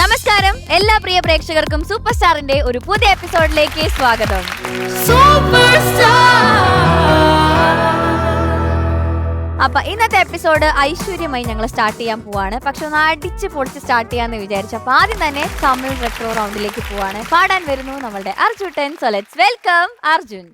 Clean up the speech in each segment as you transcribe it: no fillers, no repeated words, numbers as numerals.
നമസ്കാരം, എല്ലാ പ്രിയ പ്രേക്ഷകർക്കും സൂപ്പർ സ്റ്റാറിന്റെ ഒരു പുതിയ എപ്പിസോഡിലേക്ക് സ്വാഗതം. അപ്പൊ ഇന്നത്തെ എപ്പിസോഡ് ഐശ്വര്യമായി ഞങ്ങൾ സ്റ്റാർട്ട് ചെയ്യാൻ പോവാണ്. പക്ഷെ ഒന്ന് അടിച്ച് പൊളിച്ച് സ്റ്റാർട്ട് ചെയ്യാന്ന് വിചാരിച്ചു. അപ്പൊ ആദ്യം തന്നെ തമിഴ് റെട്രോ റൗണ്ടിലേക്ക് പോവാണ്. പാടാൻ വരുന്നു നമ്മളുടെ Arjun. So let's welcome Arjun.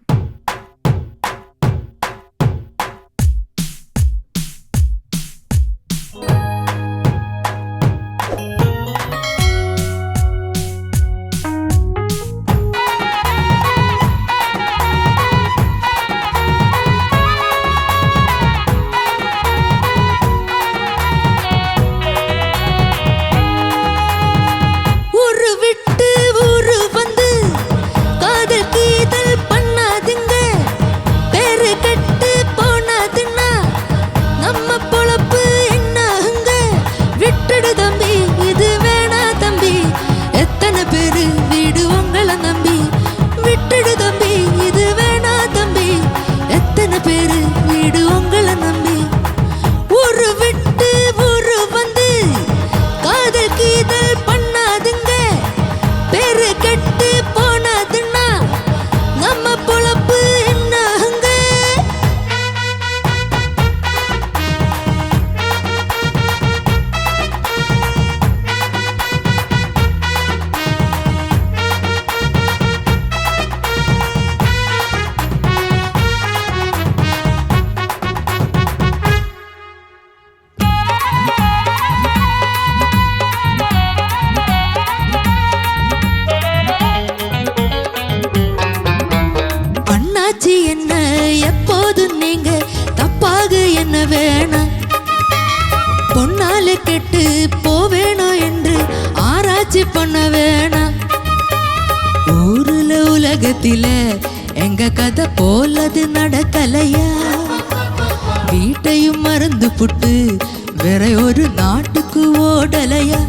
என்ன எப்போதும் நீங்க தப்பாக என்ன வேணாம், பொன்னால கெட்டு போவேணும் என்று ஆராய்ச்சி பண்ண வேணாம். ஊருல உலகத்தில எங்க கதை போலது நடக்கலையா, வீட்டையும் மறந்து புட்டு வேற ஒரு நாட்டுக்கு ஓடலையா.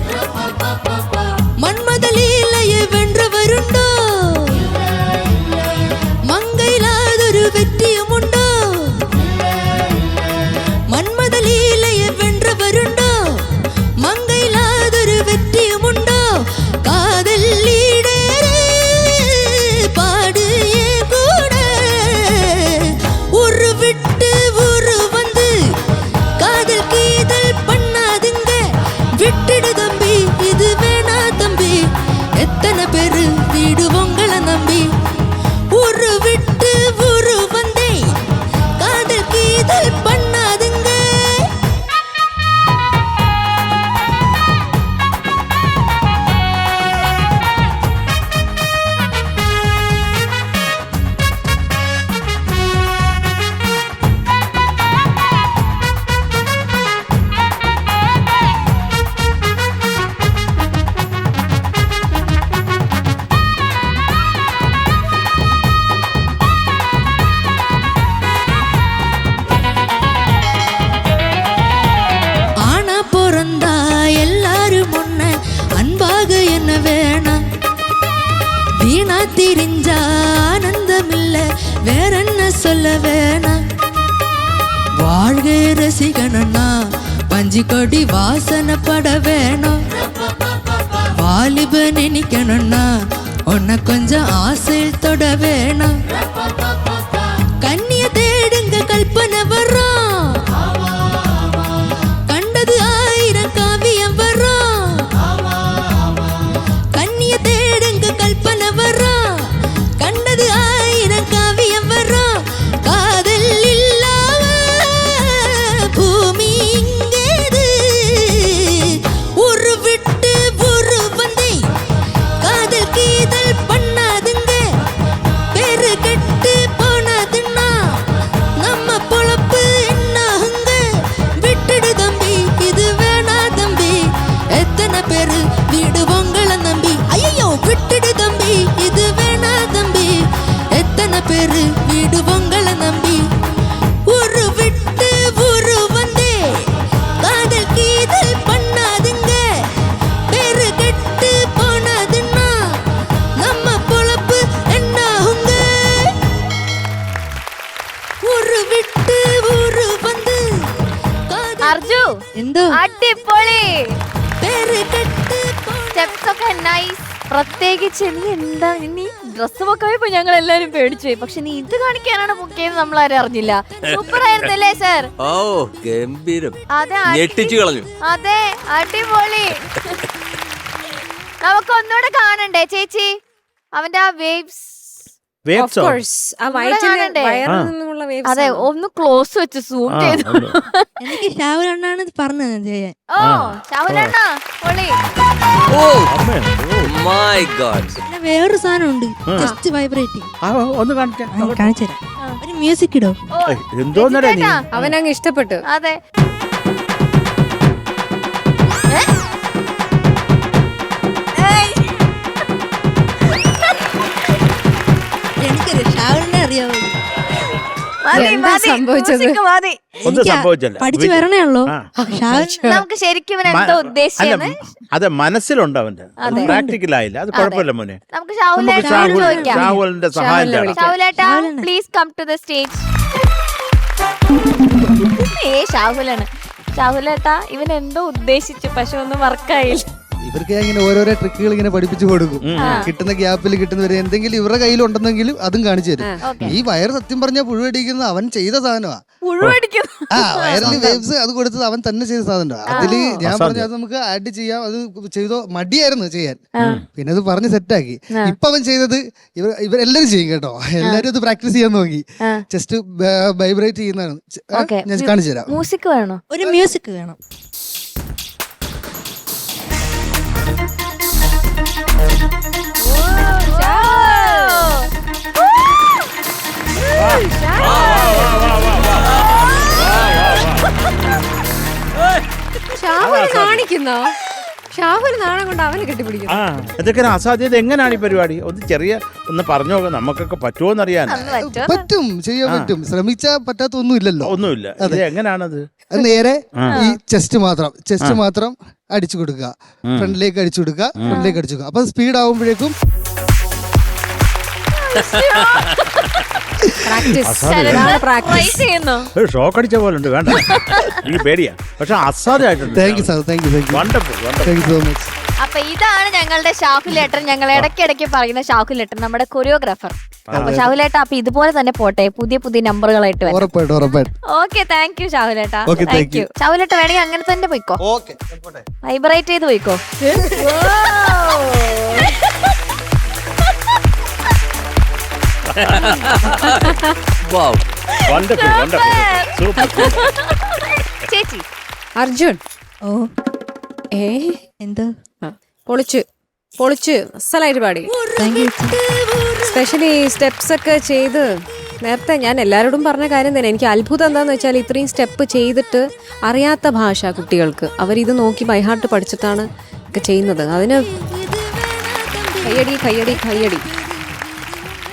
மன்மதலீலையை வென்றவருண்டோ, வெற்றியும் உண்டோ, மன்மதலீலையை வென்றவருண்டோ, மங்கையிலாதொரு வெற்றியும் உண்டோ. காதல் ஈடேறு பாடு ஏன் கூட, ஊரு விட்டு ஊரு வந்து காதல் கீதல் பண்ணாதுங்க. விட்டுடு தம்பி, இது வேணா தம்பி, எத்தனை பேரு வீடு உங்களை நம்பி. ஊரு விட்டு ஊரு வந்தே காதல் கீதல் பண்ணாதுங்க. வீணா திரிஞ்சா ஆனந்தமில்ல, வேற என்ன சொல்ல வேணாம். வாழ்க ரசிகனா பஞ்சு கொடி வாசனைப்பட வேணும். வாலிப நினைக்கணும்னா உன்னை கொஞ்சம் ஆசையில் தொட வேணும். கண்ணிய தேடுங்க கல்பனை வரும், கண்டது ஆயிரம் காவியம் வரும். கண்ணிய தேடுங்க கல்பனை வரும், கண்டது ஆயிரம் காவியம் வரும். காதல் இல்லாம பூமி இங்கேது, ஊரு விட்டு ஊரு வந்தே காதல் கீதல் பண்ணாதுங்க. பேரு கெட்டு போனதுன்னா நம்ம பொழப்பு என்னாகுங்க. விட்டுடு தம்பி, இது வேணா தம்பி, எத்தனை பேரு வீடு உங்களை நம்பி. ஐயோ விட்டுடு தம்பி, இது வேணா தம்பி, எத்தனை பேரு வீடு உங்களை நம்பி. ஊரு விட்டு ஊரு வந்தே காதல் கீதல் பண்ணாதுங்க. பேரு கெட்டு போனதுன்னா நம்ம பொழப்பு என்னாகுங்க. ஊரு விட்டு ஊரு வந்து അർജു, എന്തോ അടിപൊളി. പേര് കെട്ട് സ്റ്റെപ്സ് ഒക്കെ നൈസ്. പ്രത്യേകിച്ച് നീ എന്താ നീ ഡ്രസ് വെക്കപ്പോ ഞങ്ങൾ എല്ലാരും പേടിച്ചു പോയി. പക്ഷെ നീ ഇത് കാണിക്കാനാണ് ബുക്ക് ചെയ്ത് നമ്മൾ ആരും അറിഞ്ഞില്ല. Super ആയിരുന്നല്ലേ sir? ഓ ഗംഭീരം. അതെ ഞെട്ടിച്ചു കളഞ്ഞു. അതെ അടിപൊളി. നമുക്ക് ഒന്നുകൂടെ കാണണ്ടേ ചേച്ചി അവന്റെ ആ വേവ്സ്? അതെ ഒന്ന് ക്ലോസ് വെച്ച് സൂം ചെയ്തു. എനിക്ക് ഷാവുലാണ് പറഞ്ഞത് ചെയ്യാൻ. ഓ ശാവുലണ്ണ പൊളി. Oh my god. പിന്നെ വേറൊരു സാധനം ഉണ്ട്, ജസ്റ്റ് വൈബ്രേറ്റിംഗ്. ഒന്ന് കാണിക്കാം, കാണിച്ചു തരാം. ഒരു മ്യൂസിക് ഇടോ. എന്തോന്നടാ നീ? അവനങ്ങ് ഇഷ്ടപ്പെട്ടു. അതെ എനിക്കറിയാം, ഷാവുലിനെ അറിയാവോ? എന്താ സംഭവിച്ചത്? ഒന്നും സംഭവിച്ചല്ല, പഠിച്ചു വരണേയുള്ളൂ. നമുക്ക് ശരിക്കും എന്തോ ഉദ്ദേശിച്ചത് അതെ മനസ്സിലുണ്ട് അവന്റെ, പ്രാക്ടിക്കലായില്ല. അത് കുഴപ്പമില്ല മോനെ. നമുക്ക് ഷാവുലേട്ട ചോദിക്കാം. ഷാവുലിന്റെ സഹായം തേടാം. ഷാവുലേട്ടാ please come to the stage. ഷാഹുലാണ്. ഷാഹുലേട്ടാ ഇവൻ എന്തോ ഉദ്ദേശിച്ചു, പക്ഷെ ഒന്നും വർക്കായില്ല. ഇവർക്ക് ഞാൻ ഇങ്ങനെ ഓരോരോ ട്രിക്കുകൾ ഇങ്ങനെ പഠിപ്പിച്ചു കൊടുക്കും. കിട്ടുന്ന ഗ്യാപ്പിൽ കിട്ടുന്നവരെ എന്തെങ്കിലും ഇവരുടെ കയ്യിലുണ്ടെന്നെങ്കിലും അതും കാണിച്ചു തരും. ഈ വയർ സത്യം പറഞ്ഞാൽ പുഴുവടിക്കുന്നത് അവൻ ചെയ്ത സാധനമാ. വയറിൽ വേവ്സ് അത് കൊടുത്തത് അവൻ തന്നെ ചെയ്ത സാധനമാണ്. അതില് ഞാൻ പറഞ്ഞു അത് നമുക്ക് ആഡ് ചെയ്യാം, അത് ചെയ്തോ മടിയായിരുന്നു ചെയ്യാൻ. പിന്നെ അത് പറഞ്ഞ് സെറ്റാക്കി. ഇപ്പൊ അവൻ ചെയ്തത് ഇവരെല്ലാരും ചെയ്യും കേട്ടോ. എല്ലാരും അത് പ്രാക്ടീസ് ചെയ്യാൻ നോക്കി. ജസ്റ്റ് വൈബ്രേറ്റ് ചെയ്യുന്നതാണ്. ഞാൻ കാണിച്ചു തരാം. മ്യൂസിക് വേണോ? ഒരു മ്യൂസിക് വേണം. ഷാഹുൽ കാണിക്കുന്നോ? ഷാഹുൽ നാണം കൊണ്ട് അവനെ കെട്ടിപ്പിടിക്കുന്നു. ഇതൊക്കെ ഒരു അസാധ്യത. എങ്ങനെയാണ് ഈ പരിപാടി? ഒന്ന് പറഞ്ഞു നോക്കാം, നമുക്കൊക്കെ പറ്റുമോന്നറിയാൻ. പറ്റും, ചെയ്യാൻ പറ്റും. ശ്രമിച്ചാൽ പറ്റാത്ത ഒന്നുമില്ലല്ലോ. ഒന്നുമില്ല. ഇത് എങ്ങനെയാണത്? നേരെ ഈ ചെസ്റ്റ് മാത്രം അടിച്ചു കൊടുക്കുക. ഫ്രണ്ടിലേക്ക് അടിച്ചു കൊടുക്കുക, ഫ്രണ്ടിലേക്ക് അടിച്ചു കൊടുക്കുക. അപ്പൊ സ്പീഡ് ആവുമ്പോഴേക്കും ഷോക്ക് അടിച്ച പോലെ ഉണ്ട്. വേണ്ട, എനിക്ക് പേടിയാ, പക്ഷെ അസാധ്യമായിട്ടുണ്ട്. Thank you sir, thank you so much. അപ്പൊ ഇതാണ് ഞങ്ങളുടെ ഷാഹുലേട്ടൻ, ഞങ്ങൾ ഇടയ്ക്കിടയ്ക്ക് പറയുന്ന ഷാഹുലേട്ടൻ, നമ്മുടെ കൊറിയോഗ്രാഫർ. അപ്പൊ ഷാഹുലേട്ട അപ്പൊ ഇതുപോലെ തന്നെ പോട്ടെ, പുതിയ പുതിയ നമ്പറുകളായിട്ട് വരാം. ഉറപ്പായിട്ടും. ഓക്കെ, താങ്ക് യു ഷാഹുലേട്ട. Okay, thank you. ഷാഹുലേട്ട വേണമെങ്കിൽ അങ്ങനെ തന്നെ പോയിക്കോ, വൈബ്രേറ്റ് ചെയ്ത് പോയിക്കോ. Wow. Wonderful, super. ചേച്ചി അർജുൻ, ഓ എന്തോ പൊളിച്ച് അസലായിട്ട് പാടി. സ്പെഷ്യലി സ്റ്റെപ്സ് ഒക്കെ ചെയ്ത് നേരത്തെ ഞാൻ എല്ലാവരോടും പറഞ്ഞ കാര്യം തന്നെ. എനിക്ക് അത്ഭുതം എന്താന്ന് വെച്ചാൽ ഇത്രയും സ്റ്റെപ്പ് ചെയ്തിട്ട് അറിയാത്ത ഭാഷ കുട്ടികൾക്ക് അവരിത് നോക്കി ബൈഹാർട്ട് പഠിച്ചിട്ടാണ് ഒക്കെ ചെയ്യുന്നത്. അതിന് കയ്യടി.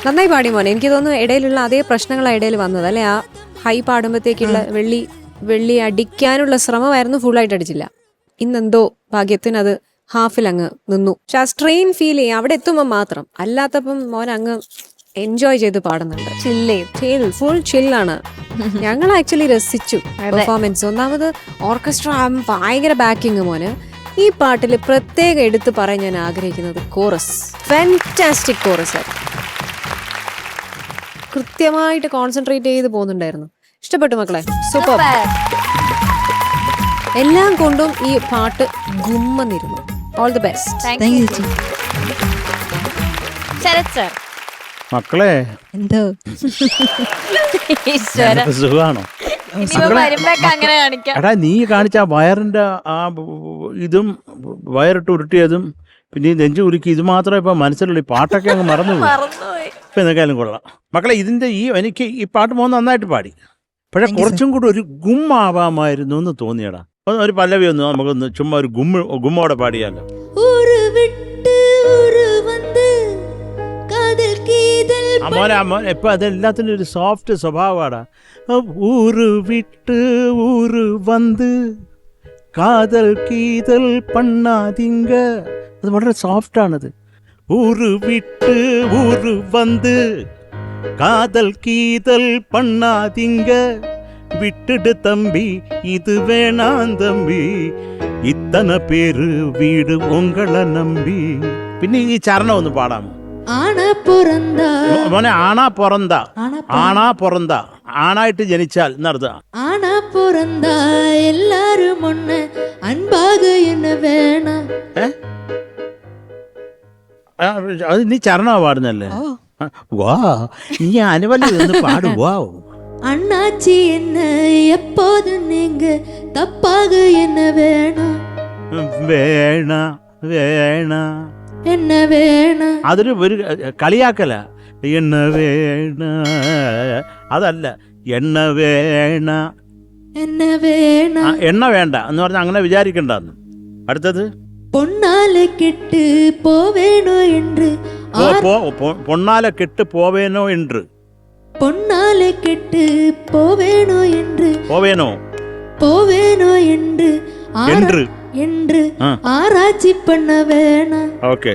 നന്നായി പാടി മോനെ. എനിക്ക് തോന്നുന്നു ഇടയിലുള്ള അതേ പ്രശ്നങ്ങളാണ് ഇടയിൽ വന്നത് അല്ലെ? ആ ഹൈ പാടുമ്പോഴത്തേക്കുള്ള വെള്ളി അടിക്കാനുള്ള ശ്രമമായിരുന്നു, ഫുള്ളായിട്ട് അടിച്ചില്ല. ഇന്നെന്തോ ഭാഗ്യത്തിന് അത് ഹാഫിൽ അങ്ങ് നിന്നു. പക്ഷെ ആ സ്ട്രെയിൻ ഫീൽ ചെയ്യും അവിടെ എത്തുമ്പോൾ മാത്രം. അല്ലാത്തപ്പം മോൻ അങ്ങ് എൻജോയ് ചെയ്ത് പാടുന്നുണ്ട്. ഫുൾ ചില്ലാണ്. ഞങ്ങൾ ആക്ച്വലി രസിച്ചു പെർഫോമൻസ്. ഒന്നാമത് ഓർക്കസ്ട്ര ഭയങ്കര ബാക്കിങ് മോന്. ഈ പാട്ടിൽ പ്രത്യേകം എടുത്തു പറയാൻ ഞാൻ ആഗ്രഹിക്കുന്നത് കോറസ്. ഫാന്റാസ്റ്റിക് കോറസ് ആയിരുന്നു. കൃത്യമായിട്ട് കോൺസെൻട്രേറ്റ് ചെയ്ത് പോകുന്നുണ്ടായിരുന്നു. ഇഷ്ടപ്പെട്ടു മക്കളെ, സൂപ്പർ. എല്ലാം കൊണ്ടും ഈ പാട്ട് ഗുമ്മെന്നിരുന്നു. All the best. Thank you ചേച്ചി. ശരത് സർ. മക്കളെ എന്തോ സുഖമാണോ? അങ്ങനെ കാണിക്കാം. എടാ നീ കാണിച്ച ആ വയറിന്റെ ആ ഇതും വയറിട്ട് ഉരുട്ടിയതും പിന്നെ ഈ നെഞ്ചു ഉരുക്കി ഇത് മാത്രമേ ഇപ്പൊ മനസ്സിലുള്ള. ഈ പാട്ടൊക്കെ അങ്ങ് മറന്നുപോയി. ഇപ്പൊ എന്തൊക്കെയാലും കൊള്ളാം മക്കളെ. ഇതിന്റെ എനിക്ക് ഈ പാട്ട് മോൻ നന്നായിട്ട് പാടി. പക്ഷെ കുറച്ചും കൂടി ഒരു ഗുമ്മാവാമായിരുന്നു എന്ന് തോന്നിയടാ. ഒരു പല്ലവി ഒന്ന് നമുക്കൊന്ന് ചുമ്മാ ഒരു ഗുമ്മോടെ പാടിയാലോ? മോനെ ഇപ്പൊ അതെല്ലാത്തിനും ഒരു സോഫ്റ്റ് സ്വഭാവമാടാ. ഊറ് വിട്ട് ഊറ് വന്ന് കാതൽ കീതൽ പണ്ണാതിങ്ക. അത് വളരെ സോഫ്റ്റ് ആണത്. ഊറ് വിട്ട് ഊറ് വന്ന് കാതൽ കീതൽ പണ്ണാതിങ്ക. വിട്ടിട് തമ്പി ഇത് വേണാം തമ്പി ഇത്തന പേര് വീട് ഉങ്ങളെ നമ്പി. പിന്നെ ഈ ചരണം ഒന്ന് പാടാമോ? മോനെ ആണാ പൊറന്ത, ആണാ പൊറന്ത, ആണായിട്ട് ജനിച്ചാൽ എന്നർത്ഥം. ஆனா பிறந்தா எல்லாரும் ஒண்ணு அன்பாக என்ன வேணாம். അത് നീ ചരണമാ പാടുന്നല്ലേ? വാ, നീ അനുവല്ല ഒന്ന് പാടു. വാ. அண்ணாச்சி என்ன எப்போதும் நீங்க தப்பாக என்ன வேணாம். വേണ വേണ என்ன வேணாம். അതൊരു ഒരു കളിയാക്കല. എണ്ണ വേണ അതല്ല, എണ്ണ വേണ. என்ன வேணாம். എണ്ണ വേണ്ട എന്ന് പറഞ്ഞാൽ അങ്ങനെ വിചാരിക്കണ്ടെന്ന്. അടുത്തത് பொன்னால கெட்டு போவேனோ என்று. പൊണ്ണാല കെട്ട് പോവേനോ என்று. பொன்னால கெட்டு போவேனோ என்று. പോവേനോ போவேனோ என்று. என்று என்று ஆராய்ச்சி பண்ண வேணாம். ஓகே.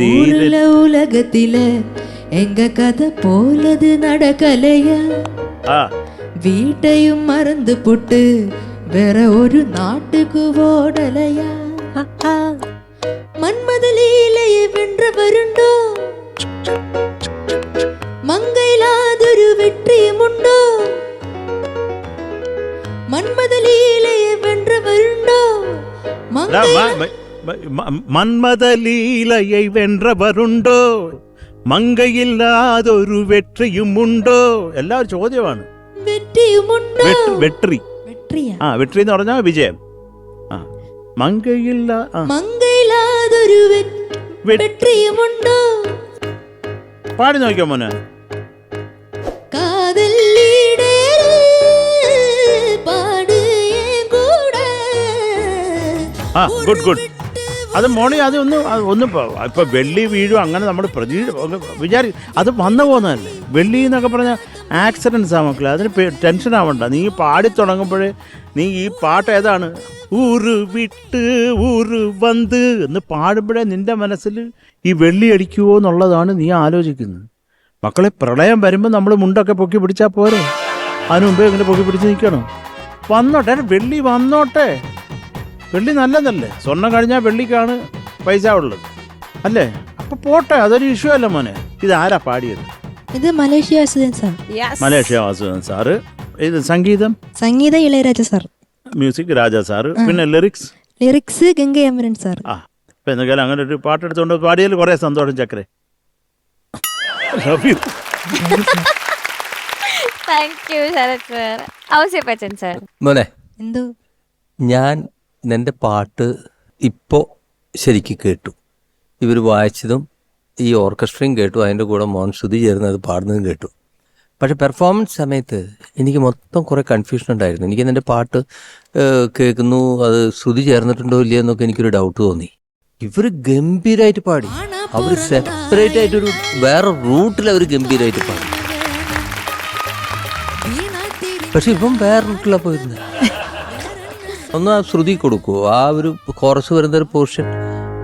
ஊருல உலகத்தில எங்க கதை போலது நடக்கலையா. வீட்டையும் மறந்து போட்டு வேற ஒரு நாட்டுக்கு ஓடலையா. மன்மதலீலையை வென்றவருண்டோ, மங்கையிலாதொரு வெற்றியுமுண்டோ. மன்மதலீலையை வென்றவருண்டோ, മന്മഥലീലയെ വെன்றവരുണ്ടോ, മങ്കയില്ലാതൊരു വെற்றிയുമുണ്ടോ. എല്ലാവരും ചോദ്യമാണ്. വെற்றிയുമുണ്ടോ. വെട്രി. വെട്രി എന്ന് പറഞ്ഞാൽ വിജയം. മങ്കയില്ലാതൊരു വെற்றிയുമുണ്ടോ. പാടി നോക്കിയോ മോനെ? Good good. അത് മോണി അത് ഒന്ന് ഇപ്പൊ വെള്ളി വീഴും അങ്ങനെ നമ്മൾ അത് വന്നു പോകുന്നതല്ലേ. വെള്ളി എന്നൊക്കെ പറഞ്ഞാൽ ആക്സിഡൻസ് ആ മക്കളെ, അതിന് ടെൻഷൻ ആവണ്ട. നീ പാടി തുടങ്ങുമ്പോഴേ നീ ഈ പാട്ട് ഏതാണ്, ഊറ് വിട്ട് ഊറ് വന്ന് എന്ന് പാടുമ്പോഴേ നിന്റെ മനസ്സിൽ ഈ വെള്ളി അടിക്കുമോ എന്നുള്ളതാണ് നീ ആലോചിക്കുന്നത്. മക്കളെ, പ്രളയം വരുമ്പോൾ നമ്മൾ മുണ്ടൊക്കെ പൊക്കി പിടിച്ചാൽ പോരെ? അതിന് മുമ്പേ ഇങ്ങനെ പൊക്കി പിടിച്ച് നിൽക്കണം. വന്നോട്ടെ, വെള്ളി വന്നോട്ടെ. വെള്ളി നല്ലതല്ലേ? സ്വർണം കഴിഞ്ഞാൽ വെള്ളിക്കാണ് പൈസ ഉള്ളത് അല്ലേ? അപ്പൊ പോട്ടെ, അതൊരു ഇഷ്യൂ അല്ല മോനെ. ഇത് ആരാ പാടിയത്? ഇത് Malaysia Vasudevan sir. Malaysia Vasudevan sir. ഇത് സംഗീതം ഇളയരാജ സാർ. മ്യൂസിക് രാജ സാറ്. പിന്നെ ലിറിക്സ് ഗംഗൈ അമരൻ സാർ. ഇപ്പൊ എന്തെങ്കിലും അങ്ങനെ ഒരു പാട്ടെടുത്തോണ്ട് പാടിയതിൽ കുറെ സന്തോഷം ചക്രേ. മോനെ, എന്തോ ഞാൻ നിന്റെ പാട്ട് ഇപ്പോൾ ശരിക്കും കേട്ടു. ഇവർ വായിച്ചതും ഈ ഓർക്കസ്ട്രയും കേട്ടു, അതിൻ്റെ കൂടെ മോൻ ശ്രുതി ചേർന്ന് പാടുന്നതും കേട്ടു. പക്ഷെ പെർഫോമൻസ് സമയത്ത് എനിക്ക് മൊത്തം കുറേ കൺഫ്യൂഷൻ ഉണ്ടായിരുന്നു. എനിക്ക് നിൻ്റെ പാട്ട് കേൾക്കുന്നു, അത് ശ്രുതി ചേർന്നിട്ടുണ്ടോ ഇല്ലയോ എന്നൊക്കെ എനിക്കൊരു ഡൗട്ട് തോന്നി. ഇവർ ഗംഭീരമായിട്ട് പാടി. അവർ സെപ്പറേറ്റ് ആയിട്ടൊരു വേറെ റൂട്ടിൽ അവർ ഗംഭീരമായിട്ട് പാടി. പക്ഷെ ഇപ്പം വേറെ റൂട്ടിലാണ് പോയിരുന്നത്. ഒന്ന് ആ ശ്രുതി കൊടുക്കുമോ? ആ ഒരു കോറസ് വരുന്ന ഒരു പോർഷൻ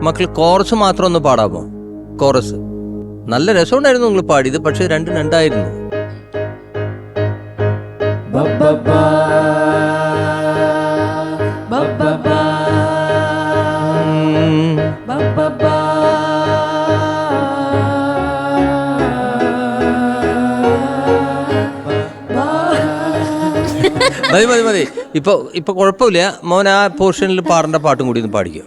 മക്കൾ കോറസ് മാത്രം ഒന്ന് പാടാമോ? കോറസ് നല്ല രസമുണ്ടായിരുന്നു നിങ്ങൾ പാടിയത്, പക്ഷെ രണ്ടും രണ്ടായിരുന്നു. മതി മതി മതി. ഇപ്പൊ കുഴപ്പമില്ല മോൻ. ആ പോർഷനിൽ പാടേണ്ട പാട്ടും കൂടി ഒന്ന് പാടിക്കോ.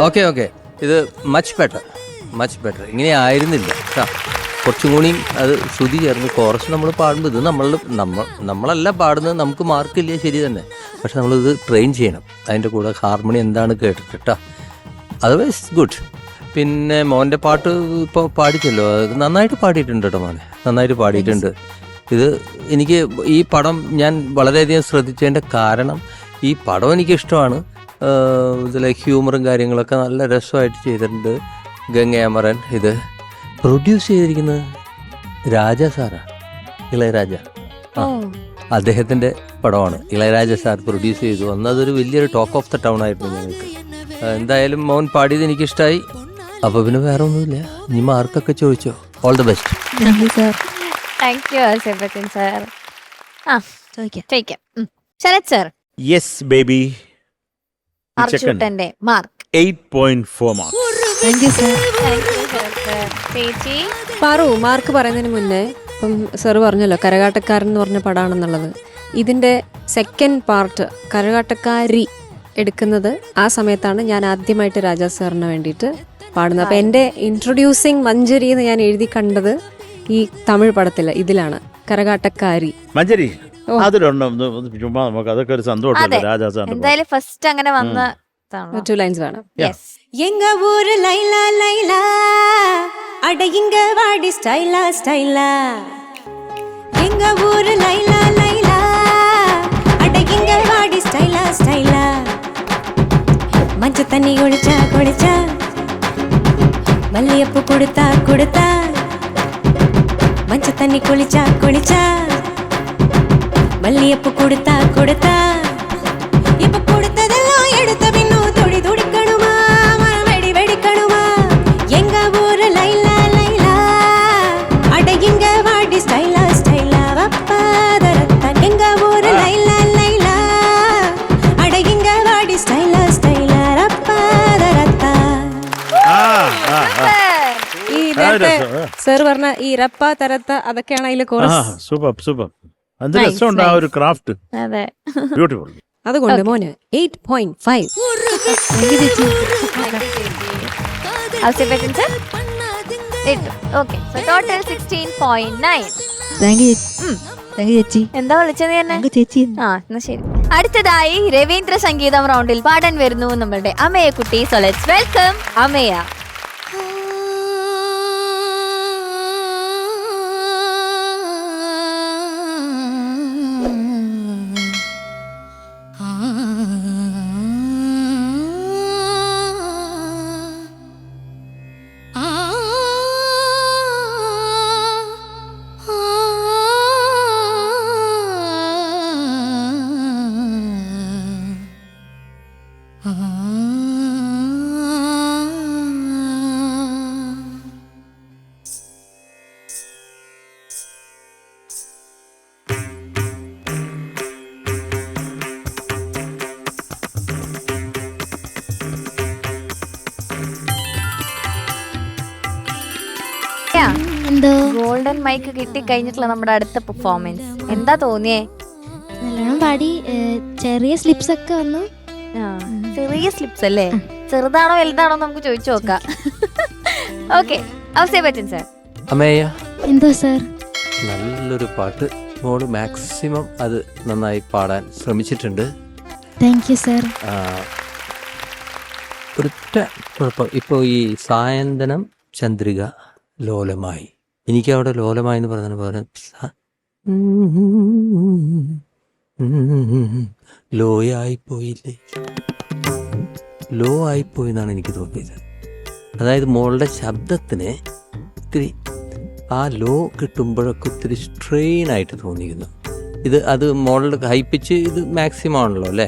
Okay okay. ഇത് മച്ച് ബെറ്റർ. ഇങ്ങനെ ആയിരുന്നില്ല കേട്ടോ. കുറച്ചും കൂടി അത് ശ്രുതി ചേർന്ന് കോറസ് നമ്മൾ പാടുമ്പോൾ ഇത് നമ്മളല്ല പാടുന്നത്, നമുക്ക് മാർക്കില്ല, ശരി തന്നെ. പക്ഷെ നമ്മളിത് ട്രെയിൻ ചെയ്യണം. അതിൻ്റെ കൂടെ ഹാർമണി എന്താണ് കേട്ടിട്ട് കേട്ടോ. Otherwise good. പിന്നെ മോൻ്റെ പാട്ട് ഇപ്പോൾ പാടിച്ചല്ലോ, നന്നായിട്ട് പാടിയിട്ടുണ്ട് കേട്ടോ മോനെ, നന്നായിട്ട് പാടിയിട്ടുണ്ട്. ഇത് എനിക്ക് ഈ പടം ഞാൻ വളരെയധികം ശ്രദ്ധിച്ചതിൻ്റെ കാരണം ഈ പടം എനിക്കിഷ്ടമാണ്. ഇതിലെ ഹ്യൂമറും കാര്യങ്ങളൊക്കെ നല്ല രസമായിട്ട് ചെയ്തിട്ടുണ്ട്. ഗംഗയാമറൻ ഇത് പ്രൊഡ്യൂസ് ചെയ്തിരിക്കുന്നത് രാജ സാറാണ്, ഇളയരാജ. അദ്ദേഹത്തിൻ്റെ പടമാണ്. ഇളയരാജ സാർ പ്രൊഡ്യൂസ് ചെയ്തു. അതൊരു വലിയൊരു ടോക്ക് ഓഫ് ദ ടൗൺ ആയിരുന്നു ഞങ്ങൾക്ക്. എന്തായാലും മോൻ പാടിയത് എനിക്കിഷ്ടമായി. അപ്പോൾ പിന്നെ വേറെ ഒന്നുമില്ല, ഇനി മാർക്കൊക്കെ ചോദിച്ചോ. All the best. Thank you Sebastian sir. ആ ചോദിക്കാം. ശരത് സാർ. Yes baby. അർജുട്ടന്റെ മാർക്ക് 8.4 മാർക്ക്. ചേച്ചി പാറു, മാർക്ക് പറയുന്നതിന് മുന്നേ ഇപ്പം സാറ് പറഞ്ഞല്ലോ കരകാട്ടക്കാരൻ എന്ന് പറഞ്ഞ പടമാണെന്നുള്ളത്. ഇതിൻ്റെ സെക്കൻഡ് പാർട്ട് കരകാട്ടക്കാരി എടുക്കുന്നത് ആ സമയത്താണ് ഞാൻ ആദ്യമായിട്ട് രാജാ സാറിന് വേണ്ടിയിട്ട് പാടുന്നത്. അപ്പം എൻ്റെ ഇൻട്രൊഡ്യൂസിങ് മഞ്ജരി എന്ന് ഞാൻ എഴുതി കണ്ടത് ഈ തമിഴ് പടത്തിൽ ഇതിലാണ്, കരകാട്ടക്കാരി. മഞ്ജരി അതിലുണ്ടോ ചുമ്മാ നമുക്ക് അതൊക്കെ ഒരു സന്തോഷമല്ലേ രാജാ സാറിന്റെ. എന്തായാലും ഫസ്റ്റ് അങ്ങനെ വന്ന 2 ലൈൻസ് വേണം. எங்க ஊரு லைலா லைலா அட இங்க வாடி ஸ்டைலா ஸ்டைலா எங்க ஊரு லைலா லைலா அட இங்க வாடி ஸ்டைலா ஸ்டைலா மஞ்ச தண்ணி குளிச்சா குளிச்சா மல்லியப்பூ கொடுத்தா கொடுத்தா மஞ்ச தண்ணி குளிச்சா குளிச்சா மல்லியப்பூ கொடுத்தா கொடுத்தா இப்ப கொடுத்ததெல்லாம் எடுத்த பின்னும் துடி துடிக்கணுமா வெடி வெடிக்கணுமா எங்க ஊரு லைலா லைலா அட இங்க வாடி ஸ்டைலா ஸ்டைலா வப்பாதரத்தா எங்க ஊரு லைலா லைலா அட இங்க வாடி ஸ்டைலா ஸ்டைலா வப்பாதரத்தா. ഈ നേരത്തെ സാർ പറഞ്ഞ ഈ റപ്പ തരത്ത അതൊക്കെയാണ് അതിൽ കോറസ്. സൂപ്പർ. അത് രസമുണ്ട് ആ ഒരു ക്രാഫ്റ്റ്. അതെ, ബ്യൂട്ടിഫുൾ. അതുകൊണ്ട് മോന് 8.5. ടോട്ടൽ 16.9. എന്താ വിളിച്ചത് തന്നെ? ആ എന്നാ ശരി. അടുത്തതായി രവീന്ദ്ര സംഗീതം റൗണ്ടിൽ പാടാൻ വരുന്നു നമ്മളുടെ അമയ കുട്ടി. So let's welcome Amaya. Golden mic കിട്ടി കഴിഞ്ഞിട്ടുള്ള നമ്മുടെ അടുത്ത പെർഫോമൻസ് എന്താ തോന്നിയേ? നല്ലോണം പാടി. ചെറിയ സ്ലിപ്സ് ഒക്കെ വന്നു. ചെറിയ സ്ലിപ്സ് അല്ലേ? ചെറുതാണോ വലുതാണോ നമുക്ക് ചോദിച്ചു നോക്കാം. ഓക്കെ, അവസരം സാർ. അമേയ, എന്തോ സാർ? നല്ലൊരു പാട്ട്. മോള് മാക്സിമം അത് നന്നായി പാടാൻ ശ്രമിച്ചിട്ടുണ്ട്. Thank you sir. ഒരൊറ്റ കുഴപ്പം, ഇപ്പോൾ ഈ സായന്തനം ചന്ദ്രിക ലോലമായി, എനിക്ക് അവിടെ ലോലമായി എന്ന് പറഞ്ഞ പോലെ ലോയായിപ്പോയില്ലേ, ലോ ആയിപ്പോയി എന്നാണ് എനിക്ക് തോന്നിയത്. അതായത് മോളുടെ ശബ്ദത്തിന് ഇത്തിരി ആ ലോ കിട്ടുമ്പോഴൊക്കെ ഒത്തിരി സ്ട്രെയിൻ ആയിട്ട് തോന്നിയിരുന്നു. അത് മോളുടെ ഹൈ പിച്ച് ഇത് മാക്സിമം ആണല്ലോ അല്ലേ?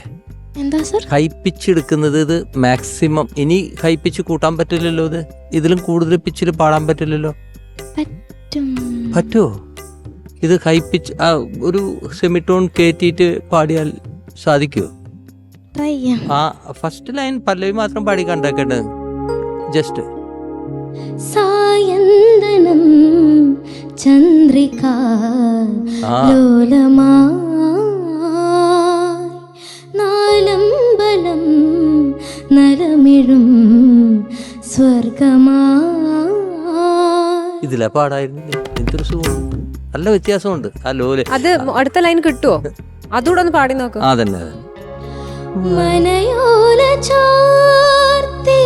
എന്താ സർ? ഹൈ പിച്ച് എടുക്കുന്നത് ഇത് മാക്സിമം. ഇനി ഹൈ പിച്ച് കൂട്ടാൻ പറ്റില്ലല്ലോ. ഇതിലും കൂടുതൽ പിച്ചിൽ പാടാൻ പറ്റില്ലല്ലോ. പറ്റുമോ? ഇത് ഹൈ പിച്ച് ഒരു സെമിറ്റോൺ കയറ്റിയിട്ട് പാടിയാൽ സാധിക്കുമോ? ആ ഫസ്റ്റ് ലൈൻ പല്ലവി മാത്രം പാടി കണ്ടേക്കട്ടെ. ജസ്റ്റ് സായന്തനം ചന്ദ്രിക ലോലമാ നാലമ്പലം നലമിഴും സ്വർഗമാ. ഇതിലാ പാടായിരുന്നില്ല. എന്തൊരു സുഖം, നല്ല വ്യത്യാസമുണ്ട് ആ ലോല്. അത് അടുത്ത ലൈൻ കിട്ടുമോ? അതുകൂടെ ഒന്ന് പാടി നോക്കൂ. അതന്നെ മനയോല ചാർത്തി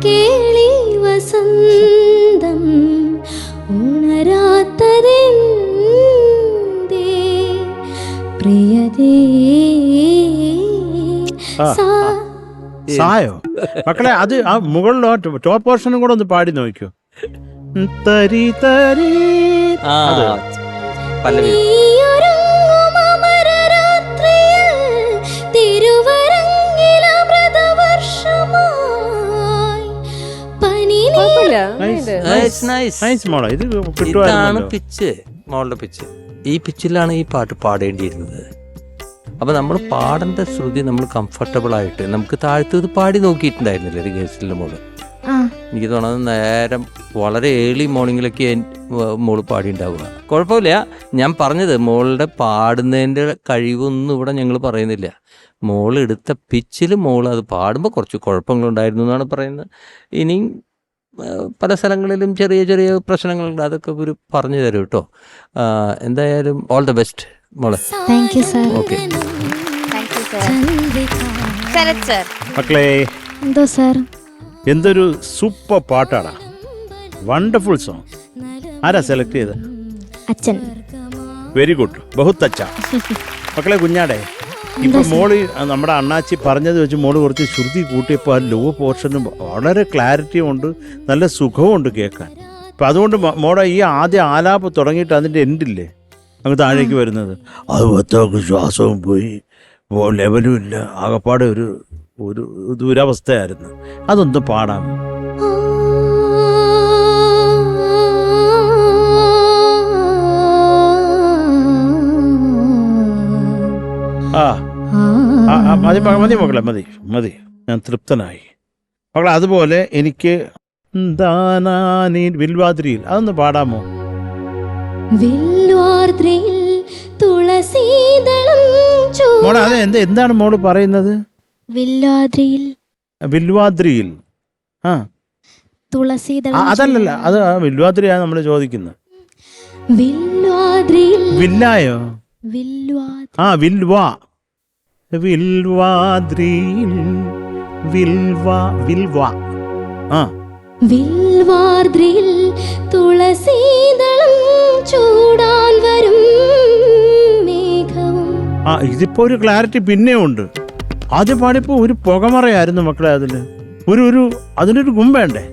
കേളി വസന്തം ഉണരാത്തതെന്തേ പ്രിയതേ സായോ മക്കളെ, അത് ആ മുകളിലോ ടോപ്പ് പോർഷനും കൂടെ ഒന്ന് പാടി നോക്കിയോ. തരി തരി ആ പല്ലവി. നൈസ് മോളെ, ഇത് ഇതാണ് കിട്ടുവായിരുന്നു. പിച്ച്, മോളുടെ പിച്ച്. ഈ പിച്ചിലാണ് ഈ പാട്ട് പാടേണ്ടിയിരുന്നത്. അപ്പൊ നമ്മൾ പാടേണ്ട ശ്രുതി നമ്മൾ കംഫർട്ടബിൾ ആയിട്ട് നമുക്ക് താഴ്ത്തത് പാടി നോക്കിയിട്ടുണ്ടായിരുന്നില്ല റിഹേഴ്സലിന്റെ മോള്. എനിക്ക് തോന്നുന്നത് നേരം വളരെ ഏർലി മോർണിംഗിലൊക്കെ മോള് പാടിണ്ടാവുക. കുഴപ്പമില്ല. ഞാൻ പറഞ്ഞത് മോളുടെ പാടുന്നതിൻ്റെ കഴിവൊന്നും ഇവിടെ ഞങ്ങൾ പറയുന്നില്ല. മോൾ എടുത്ത പിച്ചിൽ മോൾ അത് പാടുമ്പോൾ കുറച്ച് കുഴപ്പങ്ങളുണ്ടായിരുന്നു എന്നാണ് പറയുന്നത്. ഇനിയും പല സ്ഥലങ്ങളിലും ചെറിയ ചെറിയ പ്രശ്നങ്ങളുണ്ട്, അതൊക്കെ ഒരു പറഞ്ഞു തരും കേട്ടോ. എന്തായാലും ഓൾ ദ ബെസ്റ്റ് മോളെ. Thank you sir. Okay. Sarath sir. മക്കളെ എന്തോ സർ? എന്തൊരു സൂപ്പർ പാട്ടാടാ, വണ്ടർഫുൾ സോങ്. ആരാ സെലക്ട് ചെയ്ത്? അച്ഛൻ. വെരി ഗുഡ്, ബഹുത്ത് അച്ഛ. മക്കളെ കുഞ്ഞാടെ, ഇപ്പൊ മോള് നമ്മുടെ അണ്ണാച്ചി പറഞ്ഞത് വെച്ച് മോള് കുറച്ച് ശ്രുതി കൂട്ടിയപ്പോൾ ആ ലോ പോർഷനും വളരെ ക്ലാരിറ്റിയും ഉണ്ട്, നല്ല സുഖവും ഉണ്ട് കേൾക്കാൻ. അപ്പം അതുകൊണ്ട് മോളെ ഈ ആദ്യ ആലാപ് തുടങ്ങിയിട്ട് അതിൻ്റെ എൻഡില്ലേ അങ്ങ് താഴേക്ക് വരുന്നത്, അത് മൊത്തമൊക്കെ ശ്വാസവും പോയി, ലെവലും ഇല്ല, ആകപ്പാടെ ഒരു ഒരു ദുരവസ്ഥയായിരുന്നു. അതൊന്ന് പാടാം. മതി മതി മക്കളെ, മതി മതി, ഞാൻ തൃപ്തനായി മക്കളെ. അതുപോലെ എനിക്ക് വിൽവാദ്രിയിൽ അതൊന്ന് പാടാമോ? മോളെ അത് എന്താണ് മോള് പറയുന്നത്? വിൽവാദ്രിയിൽ. ആ അതല്ലല്ല, അത് വിൽവാദ്രിയാണ് നമ്മൾ ചോദിക്കുന്നത്. വില്ലായോ? ആ വിൽവാ, വിൽവാദ്രിയിൽ, വിൽവാ, വിൽവാ. ആ വിൽവാദ്രിയിൽ തുളസീദളം ചൂടാൻ വരും മേഘവും. ആ ഇതിപ്പോ ഒരു ക്ലാരിറ്റി പിന്നെ ഉണ്ട്. ആദ്യം പാടിയപ്പോൾ ഒരു പുകമറയായിരുന്നു മക്കളെ. അതിനൊരു ഗുമ്പേണ്ടേ?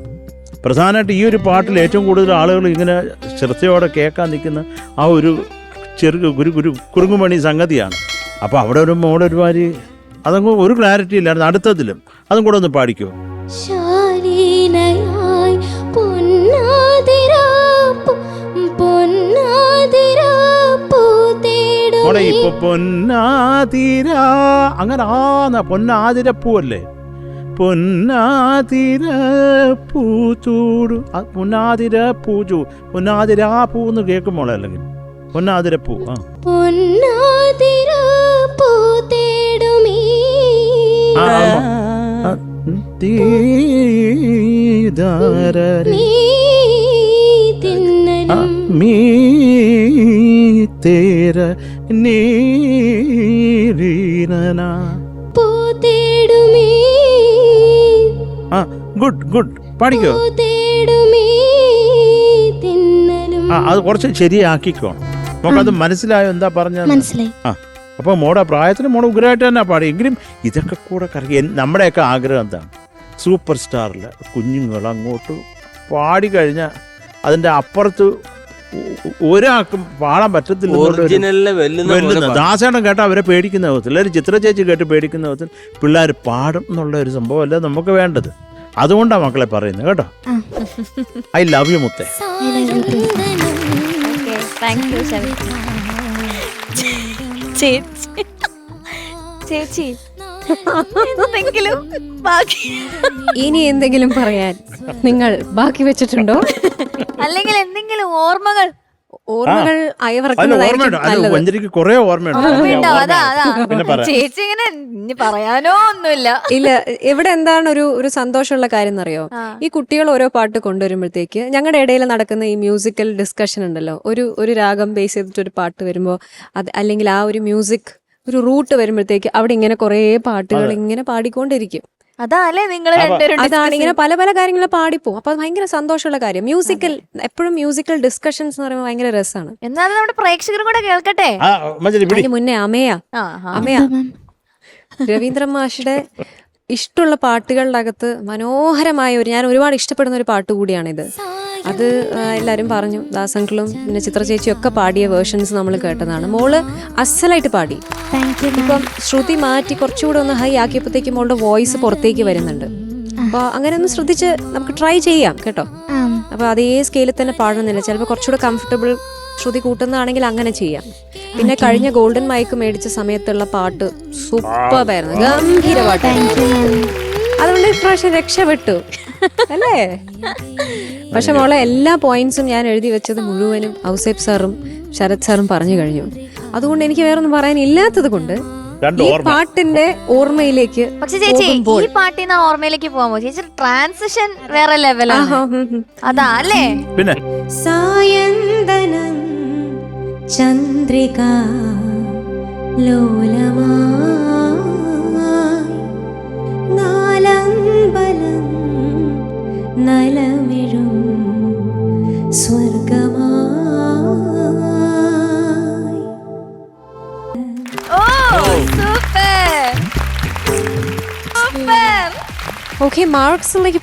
പ്രധാനമായിട്ട് ഈ ഒരു പാട്ടിൽ ഏറ്റവും കൂടുതൽ ആളുകൾ ഇങ്ങനെ ശ്രദ്ധയോടെ കേൾക്കാൻ നിൽക്കുന്ന ആ ഒരു കുറുങ്ങുമണി സംഗതിയാണ്. അപ്പോൾ അവിടെ ഒരു മോളൊരു മാതിരി അതങ്ങ് ഒരു ക്ലാരിറ്റി ഇല്ലായിരുന്നു. അടുത്തതിലും അതും കൂടെ ഒന്ന് പാടിക്കോ. മോളെ ഇപ്പൊ പൊന്നാതിര, അങ്ങനെ പൊന്നാതിരപ്പൂവല്ലേ, പൊന്നാതിര പൂച്ചൂടു, പൊന്നാതിര പൂച്ചു, പൊന്നാതിര പൂ എന്ന് കേൾക്കും മോളെ. അല്ലെങ്കിൽ പൊന്നാതിരപ്പൂ. ആ തേര നീരീന. ഗുഡ് ഗുഡ്, പാടിക്കോ. അത് കുറച്ച് ശരിയാക്കിക്കോണം. നമുക്കത് മനസ്സിലായോ എന്താ പറഞ്ഞത്? മനസ്സിലായി. ആ അപ്പോൾ മോടെ പ്രായത്തിന് മോടെ ഉഗ്രമായിട്ട് തന്നെ പാടി. എങ്കിലും ഇതൊക്കെ കൂടെ കറക്കി നമ്മുടെയൊക്കെ ആഗ്രഹം എന്താണ്, സൂപ്പർ സ്റ്റാറിൽ കുഞ്ഞുങ്ങൾ അങ്ങോട്ട് പാടിക്കഴിഞ്ഞാൽ അതിൻ്റെ അപ്പുറത്ത് ഒരാൾക്കും പാടാൻ പറ്റത്തില്ല. ദാസേട്ടൻ കേട്ടാൽ അവരെ പേടിക്കുന്ന വിധത്തിൽ, എല്ലാവരും ചിത്ര ചേച്ചി കേട്ട് പേടിക്കുന്ന വിധത്തിൽ പിള്ളേർ പാടും എന്നുള്ള ഒരു സംഭവമല്ല നമുക്ക് വേണ്ടത്. അതുകൊണ്ടാണ് മക്കളെ പറയുന്നത് കേട്ടോ. ഐ ലവ് യു മുത്തേ. ചേച്ചി എന്തെങ്കിലും ബാക്കി, ഇനി എന്തെങ്കിലും പറയാൻ നിങ്ങൾ ബാക്കി വെച്ചിട്ടുണ്ടോ? അല്ലെങ്കിൽ എന്തെങ്കിലും ഓർമ്മകൾ വഞ്ചരിക്ക് കുറെ ഓർമ്മയുണ്ട്. ചേച്ചി ഇങ്ങനെ ഇനി പറയാനോ ഒന്നുമില്ല. ഇല്ല, ഇവിടെ എന്താണ് ഒരു സന്തോഷമുള്ള കാര്യം എന്നറിയോ? ഈ കുട്ടികൾ ഓരോ പാട്ട് കൊണ്ടുവരുമ്പോഴത്തേക്ക് ഞങ്ങളുടെ ഇടയിൽ നടക്കുന്ന ഈ മ്യൂസിക്കൽ ഡിസ്കഷൻ ഉണ്ടല്ലോ, ഒരു രാഗം ബേസ് ചെയ്തിട്ട് ഒരു പാട്ട് വരുമ്പോൾ അത് അല്ലെങ്കിൽ ആ ഒരു മ്യൂസിക് ഒരു റൂട്ട് വരുമ്പോഴത്തേക്ക് അവിടെ ഇങ്ങനെ കുറേ പാട്ടുകൾ ഇങ്ങനെ പാടിക്കൊണ്ടിരിക്കും. അതല്ലേ നിങ്ങൾ അതാണ് ഇങ്ങനെ പല പല കാര്യങ്ങൾ പാടിപ്പോവും. അപ്പൊ അത് ഭയങ്കര സന്തോഷമുള്ള കാര്യം. എപ്പോഴും മ്യൂസിക്കൽ ഡിസ്കഷൻസ് എന്ന് പറയുമ്പോൾ ഭയങ്കര രസമാണ്. എന്നാലും നമ്മുടെ പ്രേക്ഷകരും കൂടെ കേൾക്കട്ടെ. അതിന് മുന്നേ അമയ രവീന്ദ്രൻ മാഷിയുടെ ഇഷ്ടമുള്ള പാട്ടുകളുടെ അകത്ത് മനോഹരമായ ഞാൻ ഒരുപാട് ഇഷ്ടപ്പെടുന്ന ഒരു പാട്ട് കൂടിയാണിത്. അത് എല്ലാവരും പറഞ്ഞു, ദാസങ്കളും പിന്നെ ചിത്ര ചേച്ചിയും ഒക്കെ പാടിയ വേർഷൻസ് നമ്മൾ കേട്ടതാണ്. മോള് അസലായിട്ട് പാടി. ഇപ്പം ശ്രുതി മാറ്റി കുറച്ചുകൂടെ ഒന്ന് ഹൈ ആക്കിയപ്പോഴത്തേക്ക് മോളുടെ വോയിസ് പുറത്തേക്ക് വരുന്നുണ്ട്. അപ്പോൾ അങ്ങനെ ഒന്ന് ശ്രദ്ധിച്ച് നമുക്ക് ട്രൈ ചെയ്യാം കേട്ടോ. അപ്പോൾ അതേ സ്കെയിലിൽ തന്നെ പാടണമെന്നില്ല, ചിലപ്പോൾ കുറച്ചുകൂടെ കംഫർട്ടബിൾ ശ്രുതി കൂട്ടുന്നതാണെങ്കിൽ അങ്ങനെ ചെയ്യാം. പിന്നെ കഴിഞ്ഞ ഗോൾഡൻ മൈക്ക് മേടിച്ച സമയത്തുള്ള പാട്ട് സൂപ്പറായിരുന്നു, ഗംഭീര പാട്ടായിരുന്നു. അതുകൊണ്ട് ഇപ്രാവശ്യം രക്ഷപ്പെട്ടു അല്ലേ? പക്ഷെ മോളെ എല്ലാ പോയിന്റ്സും ഞാൻ എഴുതി വെച്ചത് മുഴുവനും ഔസേബ് സാറും ശരത് സാറും പറഞ്ഞു കഴിഞ്ഞു. അതുകൊണ്ട് എനിക്ക് വേറൊന്നും പറയാനില്ലാത്തത് കൊണ്ട് ഈ പാട്ടിന്റെ ഓർമ്മയിലേക്ക്. പക്ഷെ ചേച്ചി ഈ പാട്ടിൽ ഓർമ്മയിലേക്ക് പോകാമോ ചേച്ചി? ട്രാൻസിഷൻ വേറെ ലെവലാണ്. അതാ അല്ലേ? പിന്നെ സായന്തനം ചന്ദ്രിക ലോലമായി നാലമ്പലം നലമിഴും സ്വർഗമായി. ഓക്കെ, മാർക്സിലേക്ക്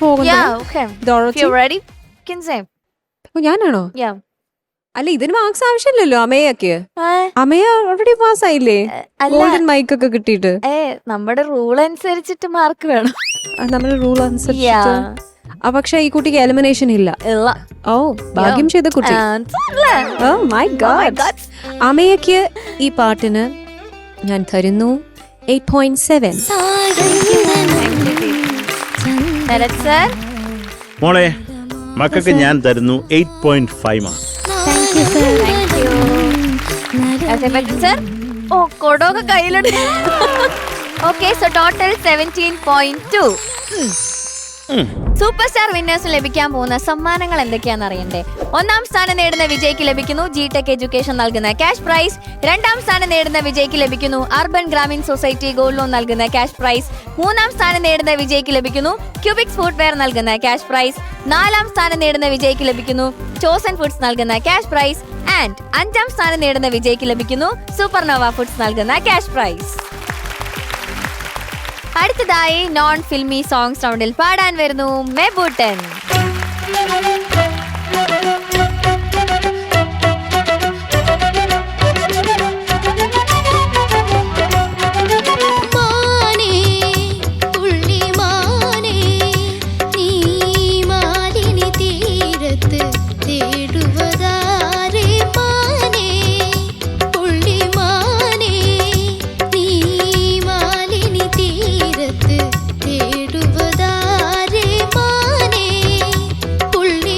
ഞാനാണോ? അല്ല, ഇതിന് മാർക്സ് ആവശ്യമില്ലല്ലോ. അമയൊക്കെ അമയ ഓൾറെഡി പാസ് ആയില്ലേ, ഗോൾഡൻ മൈക്ക് ഒക്കെ കിട്ടിയിട്ട്. നമ്മുടെ റൂൾ അനുസരിച്ചിട്ട് മാർക്ക് വേണം. നമ്മുടെ റൂൾ അനുസരിച്ച്. പക്ഷെ ഈ കുട്ടിക്ക് എലിമിനേഷൻ ഇല്ല. ഓ, ഭാഗ്യം ചെയ്ത കുട്ടി. ഓ മൈ ഗോഡ്. അമയ്ക്ക് ഈ പാട്ടിന് ഞാൻ തരുന്നു 8.7. മോളെ മക്കൾക്ക് ഞാൻ തരുന്നു 8.5. ഓ, കൊടൊക്കെ കയ്യിലുണ്ട്. Okay, so total 17.2. Super star വിന്നേഴ്സിന് ലഭിക്കാൻ പോകുന്ന സമ്മാനങ്ങൾ എന്തൊക്കെയാണെന്ന് അറിയണ്ടേ? 1ാം സ്ഥാനം നേടുന്ന വിജയ്ക്ക് ലഭിക്കുന്നു GTech എഡ്യൂക്കേഷൻ നൽകുന്ന ക്യാഷ് പ്രൈസ്. 2ാം സ്ഥാനം നേടുന്ന വിജയ്ക്ക് ലഭിക്കുന്നു urban Grameen society gold loan നൽകുന്ന ക്യാഷ് പ്രൈസ്. 3ാം സ്ഥാനം നേടുന്ന വിജയ്ക്ക് ലഭിക്കുന്നു ക്യൂബിക്സ് ഫുട്വെയർ നൽകുന്ന ക്യാഷ് പ്രൈസ്. 4ാം സ്ഥാനം നേടുന്ന വിജയ്ക്ക് ലഭിക്കുന്നു ചോസൻ ഫുഡ്സ് നൽകുന്ന ക്യാഷ് പ്രൈസ്. ആൻഡ് 5ാം സ്ഥാനം നേടുന്ന വിജയ്ക്ക് ലഭിക്കുന്നു സൂപ്പർനോവ ഫുഡ്സ് നൽകുന്ന ക്യാഷ് പ്രൈസ്. അടുത്തതായി നോൺ ഫിൽമി സോങ്സ് റൗണ്ടിൽ പാടാൻ വരുന്നു മെബൂട്ടൻ. തേടുവതാരേ മാനേ പുള്ളി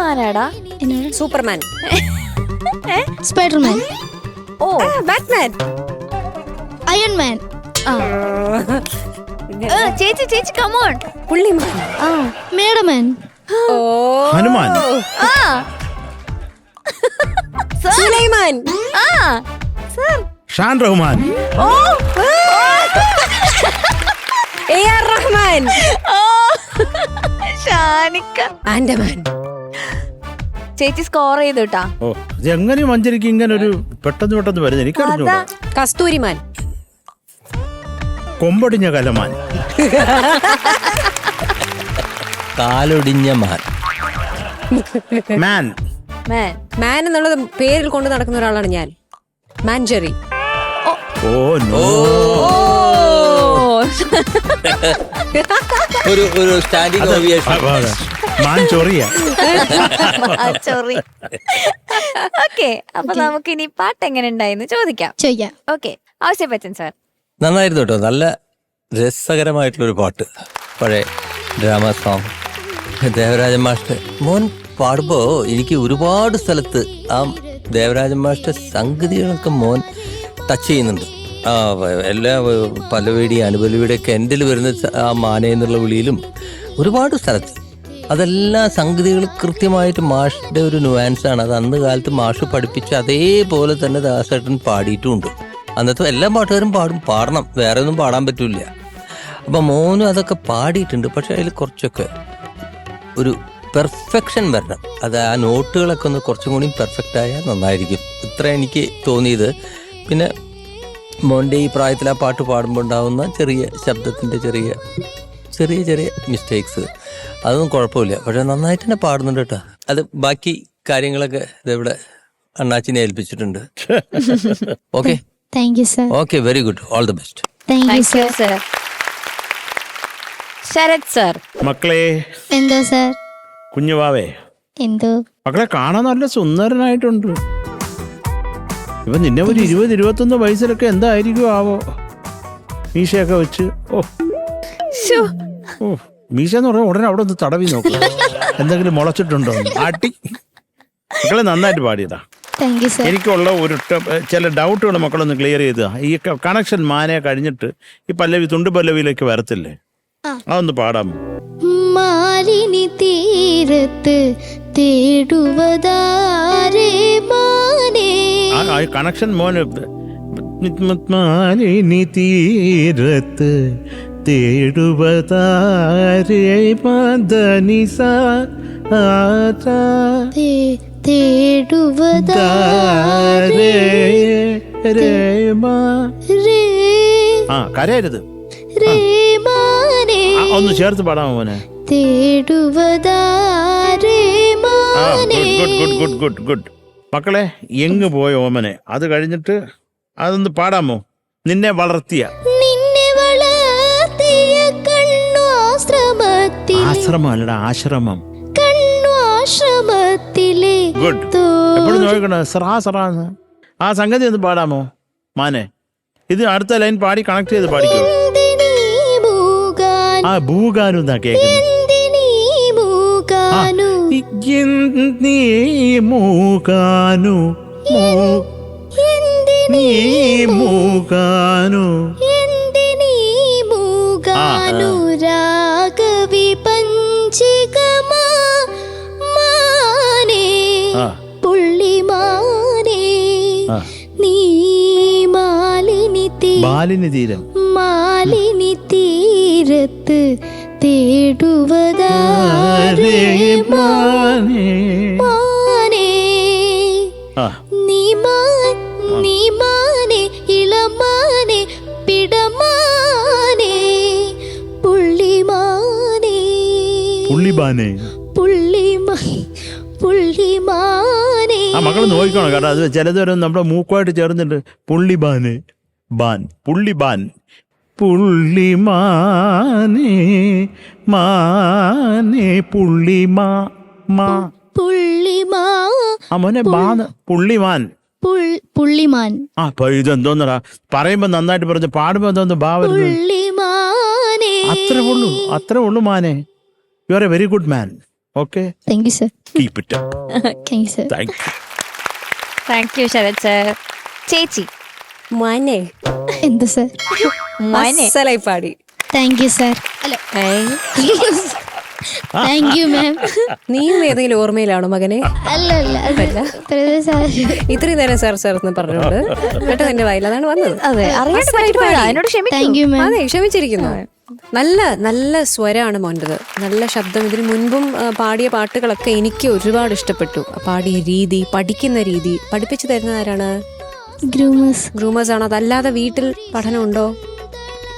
മാനാടാ? Superman, Spiderman, oh Batman. Iron Man, ചേച്ചി കമോൺ. പുള്ളിമാൻ, മേഡമാൻ, ഓ ഹനുമാൻ, ആ സുലൈമാൻ, ആ സർ. ഷാൻ റഹ്മാൻ, ഓ AR റഹ്മാൻ, ഓ ഷാനിക്ക. ആൻഡമാൻ. ചേച്ചി സ്കോർ ചെയ്തു കേട്ടാ. ഓ ഇത് എങ്ങനെയും മഞ്ചരിക്ക് ഇങ്ങനെ ഒരു പെട്ടെന്ന് വരുന്നത് എനിക്കറിഞ്ഞൂടാ. കസ്തൂരിമാൻ, കൊമ്പൊടിഞ്ഞ കലമാൻ, കാലൊടിഞ്ഞ മാൻ, മാൻ, മാൻ. മാൻ എന്നുള്ളത് പേരിൽ കൊണ്ട് നടക്കുന്ന ഒരാളാണ് ഞാൻ. മാൻജറി. ഓ നോ. ഓ ഒരു സ്റ്റാൻഡിംഗ് ഓവിയേഷൻ. മാൻ ചൊറിയ. സോറി. ഓക്കെ, അപ്പൊ നമുക്ക് ഇനി പാട്ട് എങ്ങനെ ഉണ്ടായെന്ന് ചോദിക്കാം. ചോദിക്കാം. ഓക്കെ, ആവശ്യപ്പറ്റൻ സാർ. നന്നായിരുന്നു കേട്ടോ. നല്ല രസകരമായിട്ടുള്ളൊരു പാട്ട്, പഴയ ഡ്രാമ സോങ്. ദേവരാജൻ മാഷ്ടർ മോൻ പാടുമ്പോ എനിക്ക് ഒരുപാട് സ്ഥലത്ത് ആ ദേവരാജൻ മാഷ്ടർ സംഗതികളൊക്കെ മോൻ ടച്ച് ചെയ്യുന്നുണ്ട്. ആ എല്ലാ പലവീടി അനുപലവിയുടെയൊക്കെ എൻ്റെ വരുന്ന ആ മാനേ എന്നുള്ള വിളിയിലും ഒരുപാട് സ്ഥലത്ത് അതെല്ലാം സംഗതികൾ കൃത്യമായിട്ട് മാഷിന്റെ ഒരു നുവാൻസാണ്. അത് അന്ന് കാലത്ത് മാഷ് പഠിപ്പിച്ച് അതേപോലെ തന്നെ ദാസേട്ടൻ പാടിയിട്ടുമുണ്ട്. അന്നത്തെ എല്ലാ പാട്ടുകാരും പാടണം, വേറെ ഒന്നും പാടാൻ പറ്റൂല. അപ്പം മോനും അതൊക്കെ പാടിയിട്ടുണ്ട്. പക്ഷെ അതിൽ കുറച്ചൊക്കെ ഒരു പെർഫെക്ഷൻ വരണം. അത് ആ നോട്ടുകളൊക്കെ ഒന്ന് കുറച്ചും കൂടി പെർഫെക്റ്റ് ആയാൽ നന്നായിരിക്കും. ഇത്ര എനിക്ക് തോന്നിയത്. പിന്നെ മോൻ്റെ ഈ പ്രായത്തിൽ ആ പാട്ട് പാടുമ്പോൾ ഉണ്ടാകുന്ന ചെറിയ ശബ്ദത്തിൻ്റെ ചെറിയ ചെറിയ ചെറിയ മിസ്റ്റേക്സ് അതൊന്നും കുഴപ്പമില്ല. പക്ഷെ നന്നായിട്ട് തന്നെ പാടുന്നുണ്ട് കേട്ടോ. അത് ബാക്കി കാര്യങ്ങളൊക്കെ ഇതെവിടെ അണ്ണാച്ചിനെ ഏൽപ്പിച്ചിട്ടുണ്ട്. Okay, thank you sir. Okay, very good, all the best. Thank you sir. Sir. Sarath sir. മക്കളെ, എന്തോ സർ? കുഞ്ഞുവാവേ, എന്തോ? മക്കളെ കാണാൻ നല്ല സുന്ദരനായിട്ടുണ്ട്. ഇപ്പൊ നിന്നെ ഒരു 20-21 വയസ്സിലൊക്കെ എന്തായിരിക്കും ആവോ മീശയൊക്കെ വെച്ച്. ഓ ഓ മീശ എന്ന് പറഞ്ഞാൽ ഉടനെ അവിടെ ഒന്ന് തടവി നോക്കും എന്തെങ്കിലും മുളച്ചിട്ടുണ്ടോ എന്ന്. ആട്ടി. മക്കളെ നന്നായിട്ട് പാടിയതാ. Thank you sir. എനിക്കുള്ള ഒരു ചില ഡൗട്ടുകൾ മക്കളൊന്ന് ക്ലിയർ ചെയ്താ. ഈ കണക്ഷൻ മാനെ കഴിഞ്ഞിട്ട് ഈ പല്ലവി തുണ്ട് പല്ലവിയിലേക്ക് വരത്തില്ലേ, അതൊന്ന് പാടാമോ? മാലിനി തീരത്ത് തേടുവതാരേ മാനേ. ആ കണക്ഷൻ മോന് മാലിനി തീരത്ത് തേടുവതാരേ മദനിസ തേടുവതാരേ രേ രേ ആ കരയരുത്. രേ മാനേ. ഒന്ന് ചേർത്ത് പാടാമോ മോനെ? തേടുവതാരേ മാനേ. Good good good. മക്കളെ, എങ്ങ് പോയ ഓമനെ അത് കഴിഞ്ഞിട്ട് അതൊന്ന് പാടാമോ? നിന്നെ വളർത്തിയ കണ്ണു ആശ്രമത്തിൽ. ആശ്രമം അല്ലടാ, ആശ്രമം. കണ്ണു ആശ്രമത്തിലെ. ഗുഡ്. എപ്പോഴും നോക്കണ സറാന്ന് ആ സംഗതി ഒന്ന് പാടാമോ മാനെ? ഇത് അടുത്ത ലൈൻ പാടി കണക്ട് ചെയ്ത് പാടിക്കോ. ആ ഭൂഗാനു എന്നാ കേൾക്കുന്നത്. രാഗവി പഞ്ചികമാ മാനേ പുള്ളിമാനേ. നീ മാലിനി തീരം മാലിനി തീരത്ത് തേടുവതാരേ മാനേ. നീ മാനേ ഇളമാനേ പിടമാനേ പുള്ളിമാനേ. പുള്ളിമാനേ. ആ മക്കൾ നോക്കണം കേട്ടോ. അത് ചിലതരം നമ്മുടെ മൂക്കുമായിട്ട് ചേർന്നിട്ട് പുള്ളിബാന് ബാൻ പുള്ളിബാൻ പുള്ളിമാനേ മാനേ പുള്ളിമാ മാ പുള്ളിമാ. ആ മോനെ ബാന്ന് പുള്ളിമാൻ പുള്ളിമാൻ. ആ ഇതെന്തോന്നടാ പറയുമ്പോ നന്നായിട്ട് പറഞ്ഞു, പാടുമ്പോ എന്തോന്ന് ഭാവം. പുള്ളിമാനേ. അത്രേ ഉള്ളൂ മാനെ. You are a very good man. Okay, thank you sir. Keep it. Thank you sir. Thank you. Thank you Sarath sir. ചേച്ചി മോനെ എന്ത് സർ? അസലായി പാടി. Thank you sir. അല്ല, താങ്ക് യു മാം. നീയും ഏതെങ്കിലും ഓർമ്മയിലാണോ മകനെ? അല്ല അല്ല, സാർ. ഇത്രയും നേരം സാർ സാർ എന്ന് പറഞ്ഞുകൊണ്ട് പെട്ടെന്ന് എന്റെ വായിൽ അതാണ് വന്നത്. അതെ, അറിയാണ്ട് പറ്റിപ്പോയതാ. എന്നോട് ക്ഷമിക്കൂ. താങ്ക് യു മാം. അതെ, ക്ഷമിച്ചിരിക്കുന്നു. നല്ല നല്ല സ്വരമാണ് മോൻ്റെത്, നല്ല ശബ്ദം. ഇതിന് മുൻപും പാടിയ പാട്ടുകളൊക്കെ എനിക്ക് ഒരുപാട് ഇഷ്ടപ്പെട്ടു. പാടിയ രീതി, പഠിക്കുന്ന രീതി. പഠിപ്പിച്ചു തരുന്ന ആരാണ്? ഗ്രൂമേഴ്സ് ആണോ? അതല്ലാതെ വീട്ടിൽ പഠനമുണ്ടോ?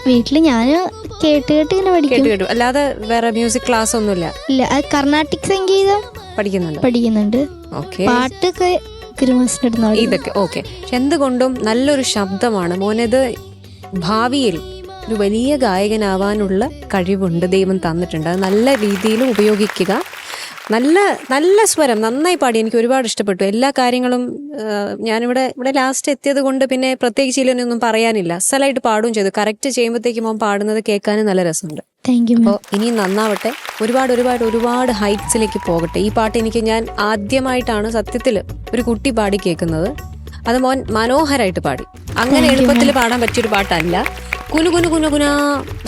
വീട്ടില് ഞാൻ കേട്ട് ഇങ്ങനെ പഠിക്കും. കേട്ടു. അല്ലാതെ വേറെ മ്യൂസിക് ക്ലാസ് ഒന്നുമില്ല? ഇല്ല, കർണാട്ടിക് സംഗീതം പഠിക്കുന്നുണ്ട്. ഓക്കെ, പാട്ടൊക്കെ ഗ്രൂമേഴ്സിന്റെ. ഇതൊക്കെ ഓക്കെ. പക്ഷെ എന്തുകൊണ്ടും നല്ലൊരു ശബ്ദമാണ് മോനത്. ഭാവിയിൽ ഒരു വലിയ ഗായകനാവാനുള്ള കഴിവുണ്ട്, ദൈവം തന്നിട്ടുണ്ട്. അത് നല്ല രീതിയിൽ ഉപയോഗിക്കുക. നല്ല നല്ല സ്വരം, നന്നായി പാടി. എനിക്ക് ഒരുപാട് ഇഷ്ടപ്പെട്ടു എല്ലാ കാര്യങ്ങളും. ഞാനിവിടെ ലാസ്റ്റ് എത്തിയത് കൊണ്ട് പിന്നെ പ്രത്യേകിച്ച് ഇതിലൊന്നും പറയാനില്ല. അസലായിട്ട് പാടുകയും ചെയ്തു. കറക്റ്റ് ചെയ്യുമ്പോഴത്തേക്കും മോൻ പാടുന്നത് കേൾക്കാനും നല്ല രസമുണ്ട്. അപ്പോൾ ഇനിയും നന്നാവട്ടെ, ഒരുപാട് ഒരുപാട് ഒരുപാട് ഹൈറ്റ്സിലേക്ക് പോകട്ടെ. ഈ പാട്ട് ഞാൻ ആദ്യമായിട്ടാണ് സത്യത്തിൽ ഒരു കുട്ടി പാടി കേൾക്കുന്നത്. അത് മോൻ മനോഹരമായിട്ട് പാടി. അങ്ങനെ എളുപ്പത്തിൽ പാടാൻ പറ്റിയൊരു പാട്ടല്ല. കുനുകുനാ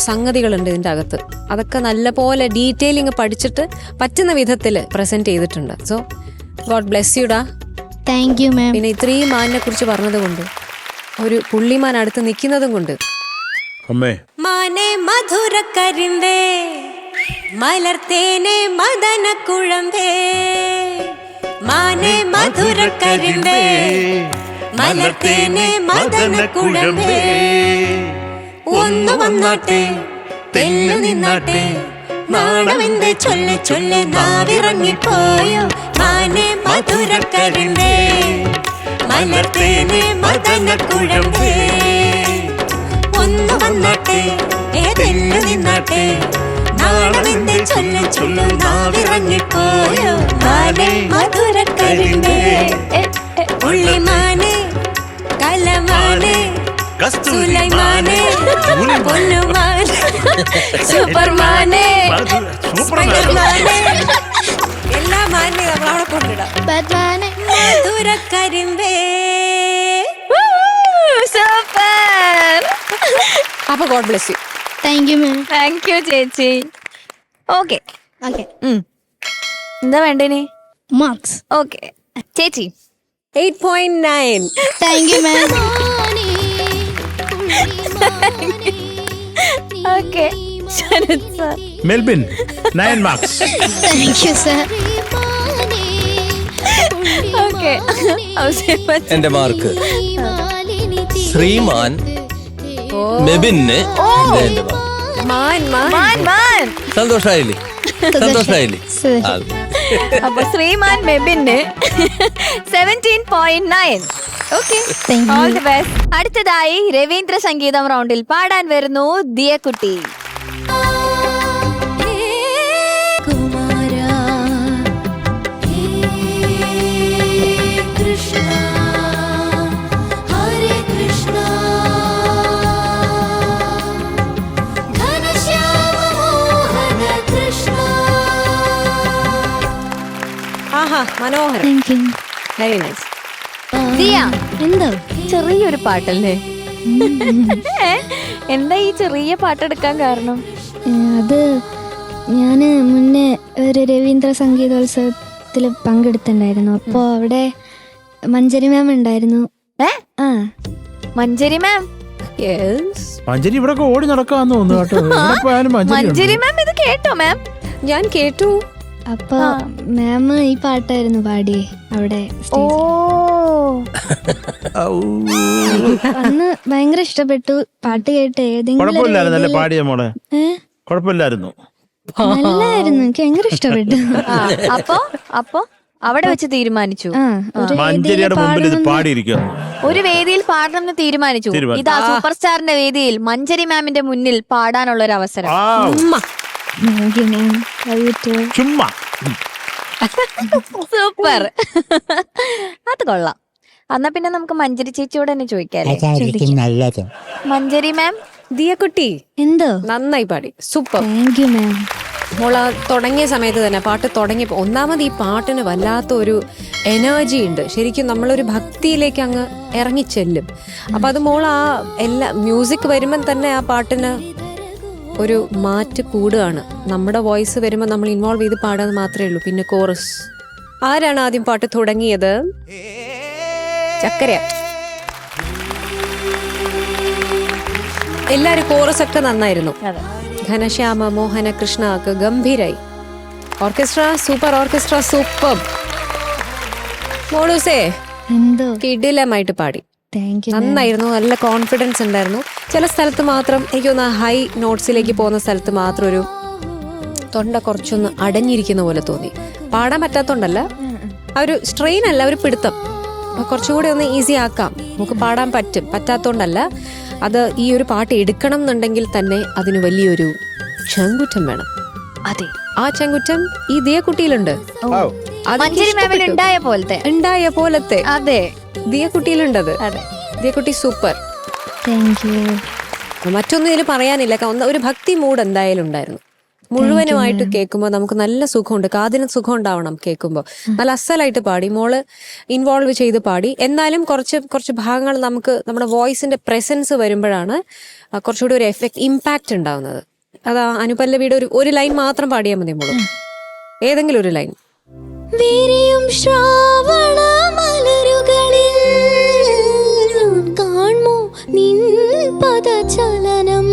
സംഗതികളുണ്ട് ഇതിൻ്റെ അകത്ത്. അതൊക്കെ നല്ലപോലെ ഡീറ്റെയിലിങ് പഠിച്ചിട്ട് പറ്റുന്ന വിധത്തിൽ പ്രസന്റ് ചെയ്തിട്ടുണ്ട്. സോ ഗോഡ് ബ്ലെസ് യുടാ. Thank you ma'am. പിന്നെ ഇത്രയും മാനിനെ കുറിച്ച് പറഞ്ഞത് കൊണ്ട്, ഒരു പുള്ളിമാൻ അടുത്ത് നിൽക്കുന്നതും കൊണ്ട്. അമ്മേ, മാനെ മധുര കരിമ്പേ മലർത്തേനെ മദന കുഴമ്പേ, മാനെ മധുര കരിമ്പേ മലർത്തേനെ മദന കുഴമ്പേ, ഒന്നു വന്നാട്ടെ തെല്ലു നിന്നാട്ടെ, നാണമെന്റെ ചൊല്ലെ ചൊല്ലെ നാവിറങ്ങിപ്പോയോ, മാനെ മധുര കരിമ്പേ മലർത്തേനെ മദന കുഴമ്പേ, ഒന്നു വന്നാട്ടെ തെല്ലു നിന്നാട്ടെ, നാണമെന്റെ ചൊല്ലെ ചൊല്ലു നാവിറങ്ങിപ്പോയോ, മാനെ മധുര കരിമ്പേ, ഉള്ളിമാനെ കലമാനെ സുലൈമാനെ പൊന്നുമാനെ സൂപ്പർമാനെ സ്പൈഡർമാനെ, എല്ലാ മാനെ നമ്മളവിടെ കൊണ്ടിടാം. മധുര കരിമ്പേ. സൂപ്പർ. അപ്പൊ god bless you. Thank you ma'am. Thank you ചേച്ചി. ഓക്കെ, എന്താ വേണ്ടേനി? മാർക്സ്. ഓക്കെ ചേച്ചി. 8.9. Thank you ma'am. Okay Sarath sir. Melbin 9 marks. Thank you sir. Okay എന്റെ മാർക്ക് ശ്രീമാൻ മെബിന്. എന്റെ മാർക്ക് സന്തോഷായില്ലേ? അപ്പൊ ശ്രീമാൻ മെബിന് 17.9. Okay, all the best. അടുത്തതായി രവീന്ദ്ര സംഗീതം റൗണ്ടിൽ പാടാൻ വരുന്നു ദിയക്കുട്ടി. ആഹാ, മനോഹരം. Thank you. Very nice. Diya, എന്തോ ചെറിയൊരു പാട്ടല്ലേ? എന്താ ഈ ചെറിയ പാട്ടെടുക്കാൻ കാരണം? അത് ഞാൻ മുന്നേ ഒരു രവീന്ദ്ര സംഗീതോത്സവത്തിൽ പങ്കെടുത്തിട്ടുണ്ടായിരുന്നു. അപ്പോൾ അവിടെ മഞ്ജരി മാം ഉണ്ടായിരുന്നു. മഞ്ജരി മാം? മഞ്ജരി ഇവിടെ ഓടി നടക്കാന്ന് തോന്നുന്നു കേട്ടോ. മഞ്ജരി മാം ഇത് കേട്ടോ മാം? ഞാൻ കേട്ടു. അപ്പൊ മാം ഈ പാട്ടായിരുന്നു പാടിയേ അവിടെ. അന്ന് ഭയങ്കര ഇഷ്ടപ്പെട്ടു പാട്ട് കേട്ട്. കുഴപ്പമില്ലായിരുന്നു പാടിയ മോളെ, കുഴപ്പമില്ലായിരുന്നു, നല്ലായിരുന്നു. എനിക്ക് ഭയങ്കര ഇഷ്ടപ്പെട്ടു. അപ്പൊ അവിടെ വെച്ച് തീരുമാനിച്ചു മഞ്ജരിയുടെ മുമ്പിൽ ഇത് പാടിയിരിക്കുന്നു. ഒരു വേദിയിൽ പാടണമെന്ന് തീരുമാനിച്ചു. ഇതാ സൂപ്പർ സ്റ്റാറിന്റെ വേദിയിൽ മഞ്ജരി മാമിന്റെ മുന്നിൽ പാടാനുള്ള ഒരു അവസരം. ചുമ്മാ സൂപ്പർ. അത് കൊള്ളാം. എന്നാ പിന്നെ നമുക്ക് മഞ്ജരി ചേച്ചിയോട് തന്നെ ചോദിക്കാം. മഞ്ജരി മാം. ദിയക്കുട്ടി എന്തോ നന്നായി പാടി. സൂപ്പർ. താങ്ക് യു മാം. മോള തുടങ്ങിയ സമയത്ത് തന്നെ പാട്ട് തുടങ്ങിയപ്പോൾ ഒന്നാമത് ഈ പാട്ടിന് വല്ലാത്ത ഒരു എനർജി ഉണ്ട്. ശരിക്കും നമ്മളൊരു ഭക്തിയിലേക്ക് അങ്ങ് ഇറങ്ങിച്ചെല്ലും. അപ്പം അത് മോൾ ആ എല്ലാ മ്യൂസിക് വരുമ്പം തന്നെ ആ പാട്ടിന് ഒരു മാറ്റ് കൂടുകയാണ്. നമ്മുടെ വോയിസ് വരുമ്പോൾ നമ്മൾ ഇൻവോൾവ് ചെയ്ത് പാടാതെ മാത്രമേ ഉള്ളൂ. പിന്നെ കോറസ്. ആരാണ് ആദ്യം പാട്ട് തുടങ്ങിയത്? ചക്കര. എല്ലാവരും കോറസ് ഒക്കെ നന്നായിരുന്നു. ഘനശ്യാമ, മോഹന, കൃഷ്ണ ഒക്കെ ഗംഭീരായി. Orchestra super, orchestra super. മോളൂസേ എന്തോ കിടിലമായിട്ട് പാടി. Thank you. നന്നായിരുന്നു, നല്ല കോൺഫിഡൻസ് ഉണ്ടായിരുന്നു. ചില സ്ഥലത്ത് മാത്രം എനിക്ക് തോന്നുന്നു ഹൈ നോട്ട്സിലേക്ക് പോകുന്ന സ്ഥലത്ത് മാത്രം ഒരു തൊണ്ട കുറച്ചൊന്ന് അടഞ്ഞിരിക്കുന്ന പോലെ തോന്നി. പാടാൻ പറ്റാത്തോണ്ടല്ല, ആ ഒരു സ്ട്രെയിൻ അല്ല, ഒരു പിടുത്തം. കുറച്ചുകൂടി ഒന്ന് ഈസി ആക്കാം, നമുക്ക് പാടാൻ പറ്റും. പറ്റാത്തോണ്ടല്ല, അത് ഈ ഒരു പാട്ട് എടുക്കണം എന്നുണ്ടെങ്കിൽ തന്നെ അതിന് വലിയൊരു ചങ്കുറ്റം വേണം. അതെ, ആ ചങ്കുറ്റം ഈ ദിയക്കുട്ടിയിലുണ്ട്. മഞ്ചരി മാമിൽ ഉണ്ടായ പോലത്തെ അതെ ദിയക്കുട്ടിയിലുണ്ടത്. അതെ, ദിയക്കുട്ടി സൂപ്പർ. Thank you. മറ്റൊന്നും ഇതിൽ പറയാനില്ല. ഒരു ഭക്തി മൂഡ് എന്തായാലും ഉണ്ടായിരുന്നു. മുഴുവനുമായിട്ട് കേൾക്കുമ്പോൾ നമുക്ക് നല്ല സുഖമുണ്ട്, കാതിന് സുഖം ഉണ്ടാവണം കേൾക്കുമ്പോൾ. നല്ല അസലായിട്ട് പാടി, മോള് ഇൻവോൾവ് ചെയ്ത് പാടി. എന്നാലും കുറച്ച് ഭാഗങ്ങൾ നമുക്ക് നമ്മുടെ വോയിസിന്റെ പ്രസൻസ് വരുമ്പോഴാണ് കുറച്ചുകൂടി ഒരു എഫക്ട്, ഇമ്പാക്റ്റ് ഉണ്ടാവുന്നത്. അതാ അനുപല്ലവിയുടെ ഒരു ലൈൻ മാത്രം പാടിയാൽ മതി മോള്, ഏതെങ്കിലും ഒരു ലൈൻ. വിരിയും ശ്രാവണ മലരുകളിൽ ഞാൻ കാണുമോ നിൻ പദചലനം.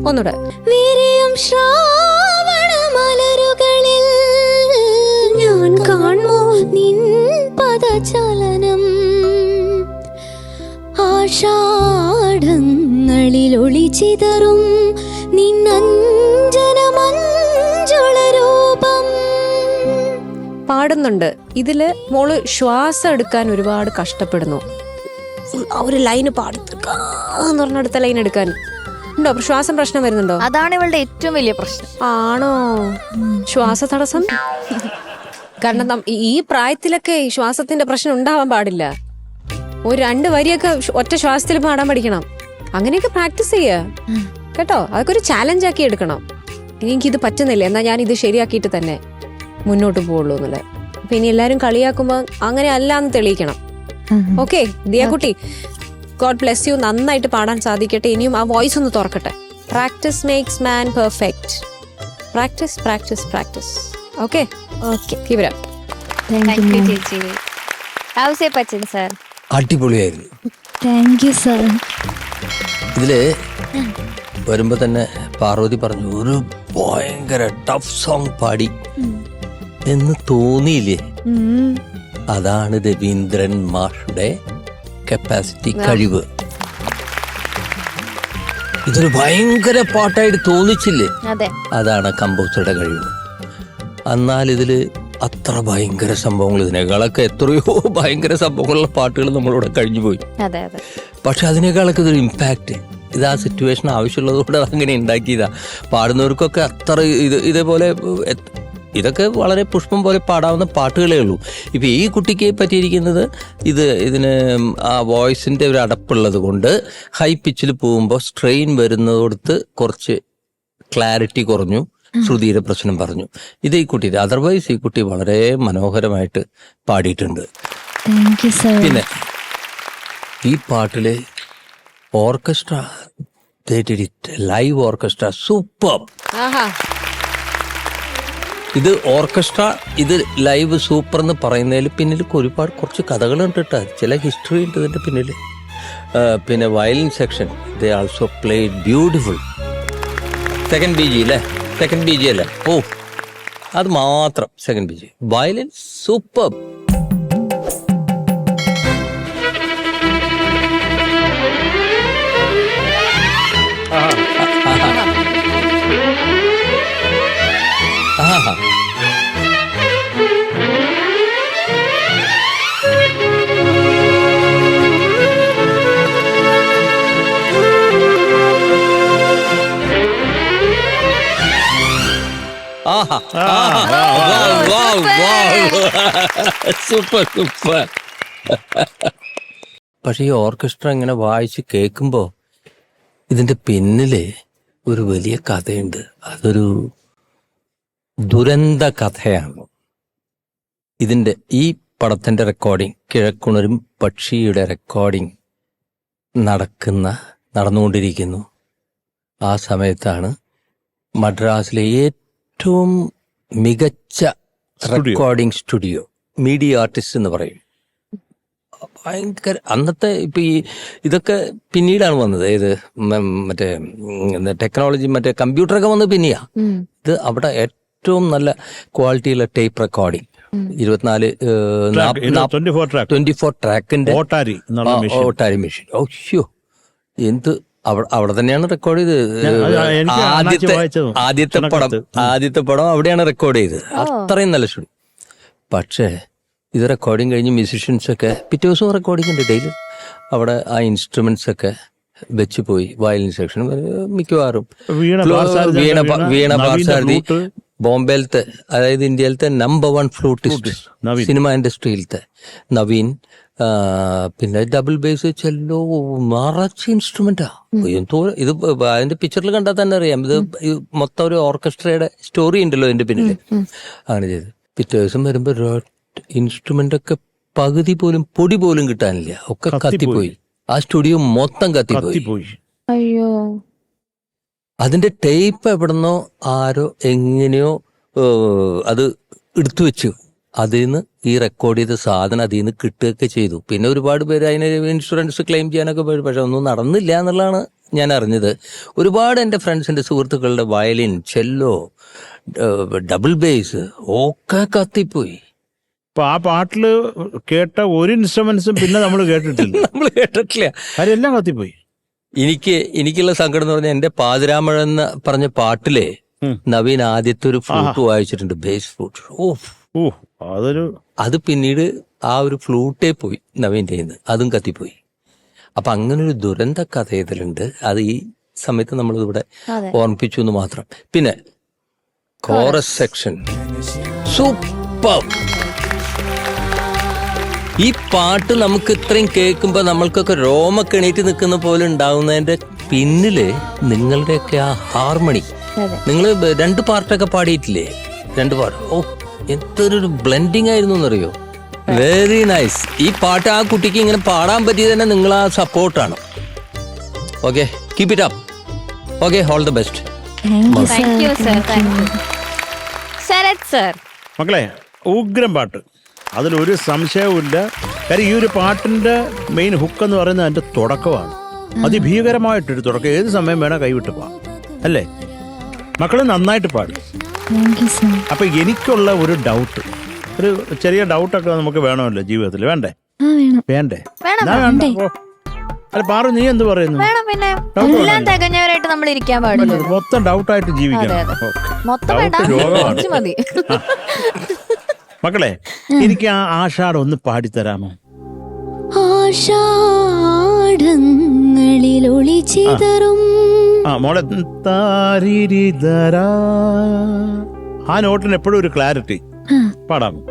ഒന്നുകൂടെ. വിരിയും ശ്രാവണ മലരുകളിൽ ഞാൻ കാണുമോ നിൻ പദചലനം. ആഷാഢങ്ങളിൽ ഒളിച്ചിതറും നിന്നഞ്ജന മഞ്ജുള രൂപം. പാടുന്നുണ്ട് ഇതില്. മോള് ശ്വാസം എടുക്കാൻ ഒരുപാട് കഷ്ടപ്പെടുന്നു. ആ ഒരു ലൈന് പാടുന്ന പറഞ്ഞ അടുത്ത ലൈൻ എടുക്കാൻ ഉണ്ടോ? ശ്വാസം പ്രശ്നം വരുന്നുണ്ടോ? അതാണ് ഇവളുടെ ഏറ്റവും വലിയ പ്രശ്നം. ആണോ? ശ്വാസ തടസ്സം? കാരണം ഈ പ്രായത്തിലൊക്കെ ഈ ശ്വാസത്തിന്റെ പ്രശ്നം ഉണ്ടാവാൻ പാടില്ല. ഒരു 2 വരിയൊക്കെ ഒറ്റ ശ്വാസത്തിൽ പാടാൻ പഠിക്കണം. അങ്ങനെയൊക്കെ പ്രാക്ടീസ് ചെയ്യുക കേട്ടോ. അതൊക്കെ ഒരു ചാലഞ്ച് ആക്കി എടുക്കണം. ഇനി എനിക്കിത് പറ്റുന്നില്ല, എന്നാൽ ഞാൻ ഇത് ശരിയാക്കിയിട്ട് തന്നെ മുന്നോട്ട് പോവുള്ളൂ എന്നുള്ളത്. അപ്പൊ ഇനി എല്ലാരും കളിയാക്കുമ്പോ അങ്ങനെ അല്ല എന്ന് തെളിയിക്കണം. ഓക്കെ ദിയാക്കുട്ടി, ഗോഡ് ബ്ലെസ് യു. നന്നായിട്ട് പാടാൻ സാധിക്കട്ടെ. ഇനിയും ആ വോയിസ് ഒന്ന് തുറക്കട്ടെ. Practice makes man perfect. Practice practice practice. Okay okay, keep it up. Thank you ചേച്ചി. ഹൗസേ പച്ചൻ സാർ അടിപൊളിയായിരുന്നു. Thank you sir. ഇതില് വരുമ്പോ തന്നെ പാർവതി പറഞ്ഞു ഒരു ഭയങ്കര ടഫ് സോങ് പാടി എന്ന് തോന്നിയില്ലേ? അതാണ് രവീന്ദ്രൻ മാഷുടെ കപ്പാസിറ്റി, കഴിവ്. ഇതൊരു ഭയങ്കര പാട്ടായിട്ട് തോന്നിച്ചില്ലേ? അതെ, അതാണ് കമ്പോസറുടെ കഴിവ്. എന്നാൽ ഇതില് അത്ര ഭയങ്കര സംഭവങ്ങൾ, ഇതിനേക്കാളൊക്കെ എത്രയോ ഭയങ്കര സംഭവങ്ങളുള്ള പാട്ടുകൾ നമ്മളിവിടെ കഴിഞ്ഞു പോയി. അതെ അതെ. പക്ഷെ അതിനേക്കാളൊക്കെ ഇതൊരു ഇമ്പാക്റ്റ്, ഇത് ആ സിറ്റുവേഷൻ ആവശ്യമുള്ളതുകൊണ്ട് അങ്ങനെ ഉണ്ടാക്കിയതാ. പാടുന്നവർക്കൊക്കെ അത്ര ഇതേപോലെ ഇതൊക്കെ വളരെ പുഷ്പം പോലെ പാടാവുന്ന പാട്ടുകളേ ഉള്ളൂ. ഇപ്പം ഈ കുട്ടിക്ക് പറ്റിയിരിക്കുന്നത് ഇതിന് ആ വോയിസിൻ്റെ ഒരു അടപ്പുള്ളത് കൊണ്ട് ഹൈ പിച്ചിൽ പോകുമ്പോൾ സ്ട്രെയിൻ വരുന്നതോടത്ത് കുറച്ച് ക്ലാരിറ്റി കുറഞ്ഞു, ശ്രുതിയുടെ പ്രശ്നം പറഞ്ഞു. ഇത് ഈ കുട്ടിയുടെ. അതർവൈസ് ഈ കുട്ടി വളരെ മനോഹരമായിട്ട് പാടിയിട്ടുണ്ട്. പിന്നെ ഈ പാട്ടിലെ ഓർക്കസ്ട്ര, ലൈവ് ഓർക്കസ്ട്ര സൂപ്പർ. ഇത് ഓർക്കസ്ട്ര, ഇത് ലൈവ് സൂപ്പർ എന്ന് പറയുന്നതിൽ പിന്നിൽ ഒരുപാട് കുറച്ച് കഥകളുണ്ട് കേട്ടോ. ചില ഹിസ്റ്ററി ഉണ്ട് ഇതിൻ്റെ പിന്നിൽ. പിന്നെ വയലിൻ സെക്ഷൻ ദേ also played beautiful. Second B G അല്ലേ? സെക്കൻഡ് ബി ജി അല്ലേ? ഓ, അത് മാത്രം second B G. Violin super. Super super. പക്ഷെ ഈ ഓർക്കസ്ട്ര ഇങ്ങനെ വായിച്ച് കേൾക്കുമ്പോ ഇതിന്റെ പിന്നില് ഒരു വലിയ കഥയുണ്ട്. അതൊരു ദുരന്ത കഥയാണ്. ഇതിൻ്റെ ഈ പടത്തിൻ്റെ റെക്കോർഡിങ്, കിഴക്കുണരും പക്ഷിയുടെ റെക്കോർഡിങ് നടന്നുകൊണ്ടിരിക്കുന്നു. ആ സമയത്താണ് മദ്രാസിലെ ഏറ്റവും മികച്ച റെക്കോർഡിംഗ് സ്റ്റുഡിയോ, മീഡിയ ആർട്ടിസ്റ്റ് എന്ന് പറയും, ഭയങ്കര അന്നത്തെ ഇപ്പം ഇതൊക്കെ പിന്നീടാണ് വന്നത്. ഇത് മറ്റേ ടെക്നോളജി, മറ്റേ കമ്പ്യൂട്ടറൊക്കെ വന്നത് പിന്നെയാ. ഇത് അവിടെ ഏറ്റവും നല്ല ക്വാളിറ്റിയുള്ള ടേപ്പ് റെക്കോർഡിങ്, 24 ട്രാക്കിന്റെ ഓട്ടാരി മെഷീൻ. ഓയ്യോ, എന്ത് അവിടെ തന്നെയാണ് റെക്കോർഡ് ചെയ്തത്. ആദ്യത്തെ പടം അവിടെയാണ് റെക്കോർഡ് ചെയ്തത്. അത്രയും നല്ല സ്റ്റുഡിയോ. പക്ഷേ ഇത് റെക്കോർഡിങ് കഴിഞ്ഞ് മ്യൂസിഷ്യൻസ് ഒക്കെ പിറ്റേ ദിവസവും റെക്കോർഡിംഗ് ഉണ്ട് ഡെയിലി. അവിടെ ആ ഇൻസ്ട്രുമെന്റ്സ് ഒക്കെ വെച്ച് പോയി. വയലിൻ സെക്ഷൻ മിക്കവാറും വീണ പാർസാരഥി, ബോംബെയിലത്തെ, അതായത് ഇന്ത്യയിലത്തെ നമ്പർ 1 ഫ്ലൂട്ടിസ്റ്റ്, സിനിമ ഇൻഡസ്ട്രിയിലത്തെ നവീൻ, പിന്നെ ഡബിൾ ബേസ്, ചെല്ലോ, നിറച്ച് ഇൻസ്ട്രുമെന്റാ. എന്തോ ഇത് അതിന്റെ പിക്ചറിൽ കണ്ടാൽ തന്നെ അറിയാം. ഇത് മൊത്തം ഒരു ഓർക്കസ്ട്രയുടെ സ്റ്റോറി ഉണ്ടല്ലോ ഇതിന്റെ പിന്നില്. അങ്ങനെ ചെയ്ത് പിറ്റേ ദിവസം വരുമ്പോ ഇൻസ്ട്രുമെന്റ് ഒക്കെ പകുതി പോലും പൊടി പോലും കിട്ടാനില്ല, ഒക്കെ കത്തിപ്പോയി. ആ സ്റ്റുഡിയോ മൊത്തം കത്തിപ്പോയി. അയ്യോ, അതിന്റെ ടേപ്പ് എവിടെന്നോ ആരോ എങ്ങനെയോ അത് എടുത്തു വെച്ചു. അതിൽ നിന്ന് ഈ റെക്കോർഡ് ചെയ്ത സാധനം അതിൽ നിന്ന് കിട്ടുകയൊക്കെ ചെയ്തു. പിന്നെ ഒരുപാട് പേര് അതിന് ഇൻഷുറൻസ് ക്ലെയിം ചെയ്യാനൊക്കെ പോയി. പക്ഷെ ഒന്നും നടന്നില്ല എന്നുള്ളതാണ് ഞാൻ അറിഞ്ഞത്. ഒരുപാട് എൻ്റെ ഫ്രണ്ട്സിൻ്റെ സുഹൃത്തുക്കളുടെ വയലിൻ, ചെല്ലോ, ഡബിൾ ബേസ് ഒക്കെ കത്തിപ്പോയി. അപ്പൊ ആ പാട്ടില് കേട്ട ഒരു ഇൻസ്ട്രുമെന്റ്സും പിന്നെ നമ്മൾ കേട്ടിട്ടില്ല. അതെല്ലാം കത്തിപ്പോയി. എനിക്കുള്ള സങ്കടം എന്ന് പറഞ്ഞാൽ എന്റെ പാതിരാമഴ എന്ന് പറഞ്ഞ പാട്ടിലെ നവീൻ ആദ്യത്തെ ഒരു ഫ്ലൂട്ട് വായിച്ചിട്ടുണ്ട്, ബേസ് ഫ്ലൂട്ട്. അത് പിന്നീട് ആ ഒരു ഫ്ലൂട്ടേ പോയി നവീൻ്റെ കയ്യിൽ നിന്ന്, അതും കത്തിപ്പോയി. അപ്പൊ അങ്ങനെ ഒരു ദുരന്ത കഥ ഇതിലുണ്ട്. അത് ഈ സമയത്ത് നമ്മളിവിടെ ഓർമ്മിപ്പിച്ചു എന്ന് മാത്രം. പിന്നെ കോറസ് സെക്ഷൻ സൂപ്പർ. ഈ പാട്ട് നമുക്ക് ഇത്രയും കേൾക്കുമ്പോൾ നമ്മൾക്കൊക്കെ രോമൊക്കെ എണീറ്റ് നിൽക്കുന്ന പോലെ ഉണ്ടാവുന്നതിന്റെ പിന്നില് നിങ്ങളുടെയൊക്കെ ആ ഹാർമണി. നിങ്ങൾ 2 പാർട്ടൊക്കെ പാടിയിട്ടില്ലേ? 2 പാർട്ട്. ഓ, എന്തൊരു ബ്ലെൻഡിങ് ആയിരുന്നു എന്നറിയോ. Very nice. ഈ പാട്ട് ആ കുട്ടിക്ക് ഇങ്ങനെ പാടാൻ പറ്റിയത് തന്നെ നിങ്ങൾ ആ സപ്പോർട്ടാണ്. Okay, keep it up. Okay, all the best. മക്കളെ, ഉഗ്രം പാട്ട്, അതിലൊരു സംശയവുമില്ല. കാര്യം ഈ ഒരു പാട്ടിന്റെ മെയിൻ ഹുക്ക് എന്ന് പറയുന്നത് അതിന്റെ തുടക്കമാണ്. അതിഭീകരമായിട്ടൊരു തുടക്കം. ഏത് സമയം വേണേൽ കൈവിട്ട് പോവാം, അല്ലേ? മക്കള് നന്നായിട്ട് പാടും. അപ്പൊ എനിക്കുള്ള ഒരു ഡൗട്ട്, ഒരു ചെറിയ ഡൗട്ടൊക്കെ നമുക്ക് വേണമല്ലോ ജീവിതത്തിൽ, വേണ്ടേ? വേണ്ടേ? അല്ല പാറു, നീ എന്ത് പറയുന്നു? തികഞ്ഞവരായിട്ട് നമ്മൾ ഇരിക്കാൻ പാടില്ല. മൊത്തം ഡൗട്ടായിട്ട് ജീവിക്കണം. മതി. മക്കളെ, എനിക്ക് ആ ആഷാഢം ഒന്ന് പാടിത്തരാമോ? ആഷാഢങ്ങളിൽ ഒളിച്ചിതറും മോളെ, ആ നോട്ടിന് എപ്പോഴും ഒരു ക്ലാരിറ്റി. പാടാമോ?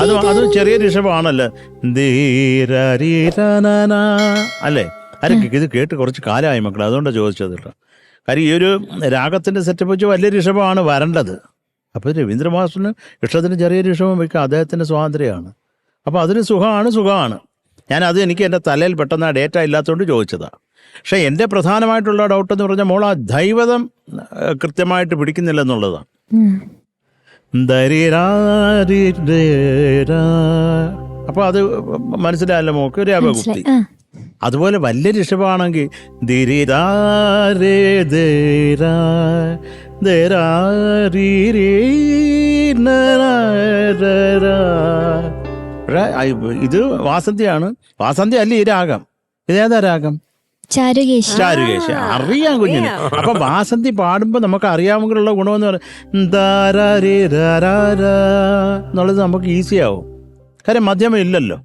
അത് ചെറിയ ഋഷഭമാണല്ലോ. അല്ലേ? അരക്ക് ഇത് കേട്ട് കുറച്ച് കാലമായി മക്കളെ, അതുകൊണ്ടാണ് ചോദിച്ചത് കേട്ടോ. കാര്യം ഈ ഒരു രാഗത്തിന്റെ സെറ്റപ്പ് വെച്ച് വലിയ ഋഷഭമാണ് വരേണ്ടത്. അപ്പോൾ രവീന്ദ്ര മാസ്റ്ററിന് ഋഷഭത്തിന് ചെറിയ ഋഷഭം വയ്ക്കുക അദ്ദേഹത്തിന്റെ സ്വാതന്ത്ര്യമാണ്. അപ്പോൾ അതിന് സുഖമാണ്. ഞാനത് എനിക്ക് എൻ്റെ തലയിൽ പെട്ടെന്ന് ആ ഡേറ്റ ഇല്ലാത്തതുകൊണ്ട് ചോദിച്ചതാണ്. പക്ഷേ എൻ്റെ പ്രധാനമായിട്ടുള്ള ഡൗട്ട് എന്ന് പറഞ്ഞാൽ മോൾ ആ ദൈവതം കൃത്യമായിട്ട് പിടിക്കുന്നില്ല എന്നുള്ളതാണ്. അപ്പോൾ അത് മനസ്സിലായല്ലോ മോക്ക്, ഒരു അപകുപ്തി. അതുപോലെ വലിയ ഋഷഭമാണെങ്കിൽ ഇത് വാസന്തിയാണ്. വാസന്തി അല്ല ഈ രാഗം. ഇതേതാ രാഗം? ചാരുകേശി. അറിയാം കുഞ്ഞിന്. അപ്പൊ വാസന്തി പാടുമ്പോ നമുക്ക് അറിയാമെങ്കിലുള്ള ഗുണമെന്ന് എന്നുള്ളത് നമുക്ക് ഈസിയാവും. കാര്യം മധ്യമം ഇല്ലല്ലോ.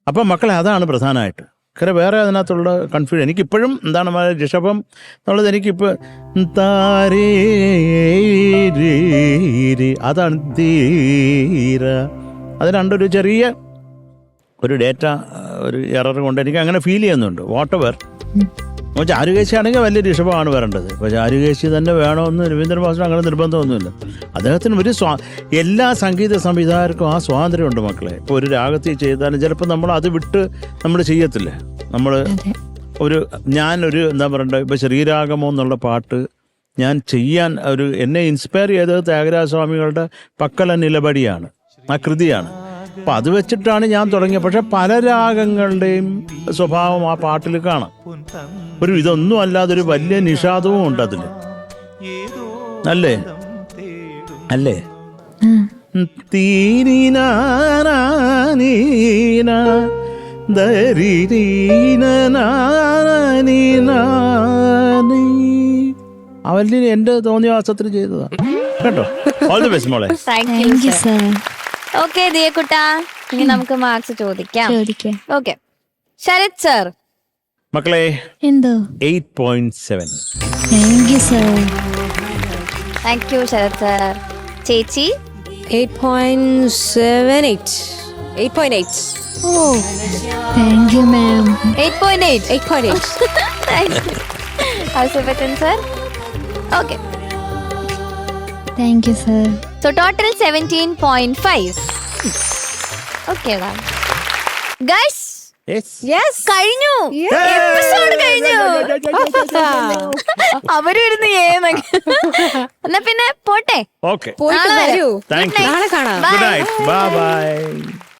അപ്പൊ മക്കളെ, അതാണ് പ്രധാനമായിട്ട്. കാര്യം വേറെ അതിനകത്തുള്ള കൺഫ്യൂഷൻ എനിക്കിപ്പോഴും എന്താണ് ഋഷഭം എന്നുള്ളത് എനിക്കിപ്പോൾ അതാണ് ധീര. അത് രണ്ടൊരു ചെറിയ ഒരു ഡേറ്റ, ഒരു എറർ കൊണ്ട് എനിക്ക് അങ്ങനെ ഫീൽ ചെയ്യുന്നുണ്ട്. വാട്ട് എവർ, അപ്പോൾ ചാരുകേശിയാണെങ്കിൽ വലിയ ഋഷഭമാണ് വരേണ്ടത്. ഇപ്പോൾ ചാരുകേശി തന്നെ വേണമെന്ന് രവീന്ദ്ര മാസ്റ്റർ അങ്ങനെ നിർബന്ധമൊന്നുമില്ല. അദ്ദേഹത്തിന് ഒരു എല്ലാ സംഗീത സംവിധായകർക്കും ആ സ്വാതന്ത്ര്യമുണ്ട് മക്കളെ. ഇപ്പോൾ ഒരു രാഗത്തിൽ ചെയ്താലും ചിലപ്പോൾ നമ്മൾ അത് വിട്ട് നമ്മൾ ചെയ്യത്തില്ലേ. നമ്മൾ ഞാനൊരു എന്താ പറയണ്ടത്, ഇപ്പോൾ ശ്രീരാഗമോ എന്നുള്ള പാട്ട് ഞാൻ ചെയ്യാൻ എന്നെ ഇൻസ്പയർ ചെയ്തത് ത്യാഗരാജസ്വാമികളുടെ പക്കല നിലപടിയാണ്, ആ കൃതിയാണ്. അപ്പം അത് വെച്ചിട്ടാണ് ഞാൻ തുടങ്ങിയത്. പക്ഷെ പല രാഗങ്ങളുടെയും സ്വഭാവം ആ പാട്ടിൽ കാണാം. ഇതൊന്നും അല്ലാതെ ഒരു വലിയ നിഷാദവും ഉണ്ട് അതിൽ. അല്ലേ അല്ലേ? അവല് എന്റെ തോന്നിയ ചെയ്തതാ കേട്ടോ. ഓൾ ദി ബെസ്റ്റ് മോളെ. Thank you sir. ഓക്കെ ദിയക്കുട്ടാ, ഇനി നമുക്ക് മാർക്സ് ചോദിക്കാം. Okay Sarath sir. മക്കളെ എന്തോ 8.7. Thank you sir. Thank you Sarath sir. ചേച്ചി 8.78. 8.8. Oh thank you ma'am. 8.8. 8.8. Ouseppachan sir. Okay thank you sir. So total 17.5. Okay guys, കഴിഞ്ഞു, എപ്പിസോഡ് കഴിഞ്ഞു. അവരും ഇരുന്ന് എന്നാ പിന്നെ പോട്ടെ. ഓക്കെ, പോയിട്ട് വരൂ. Thank you. നാളെ കാണാം. Good night, bye by.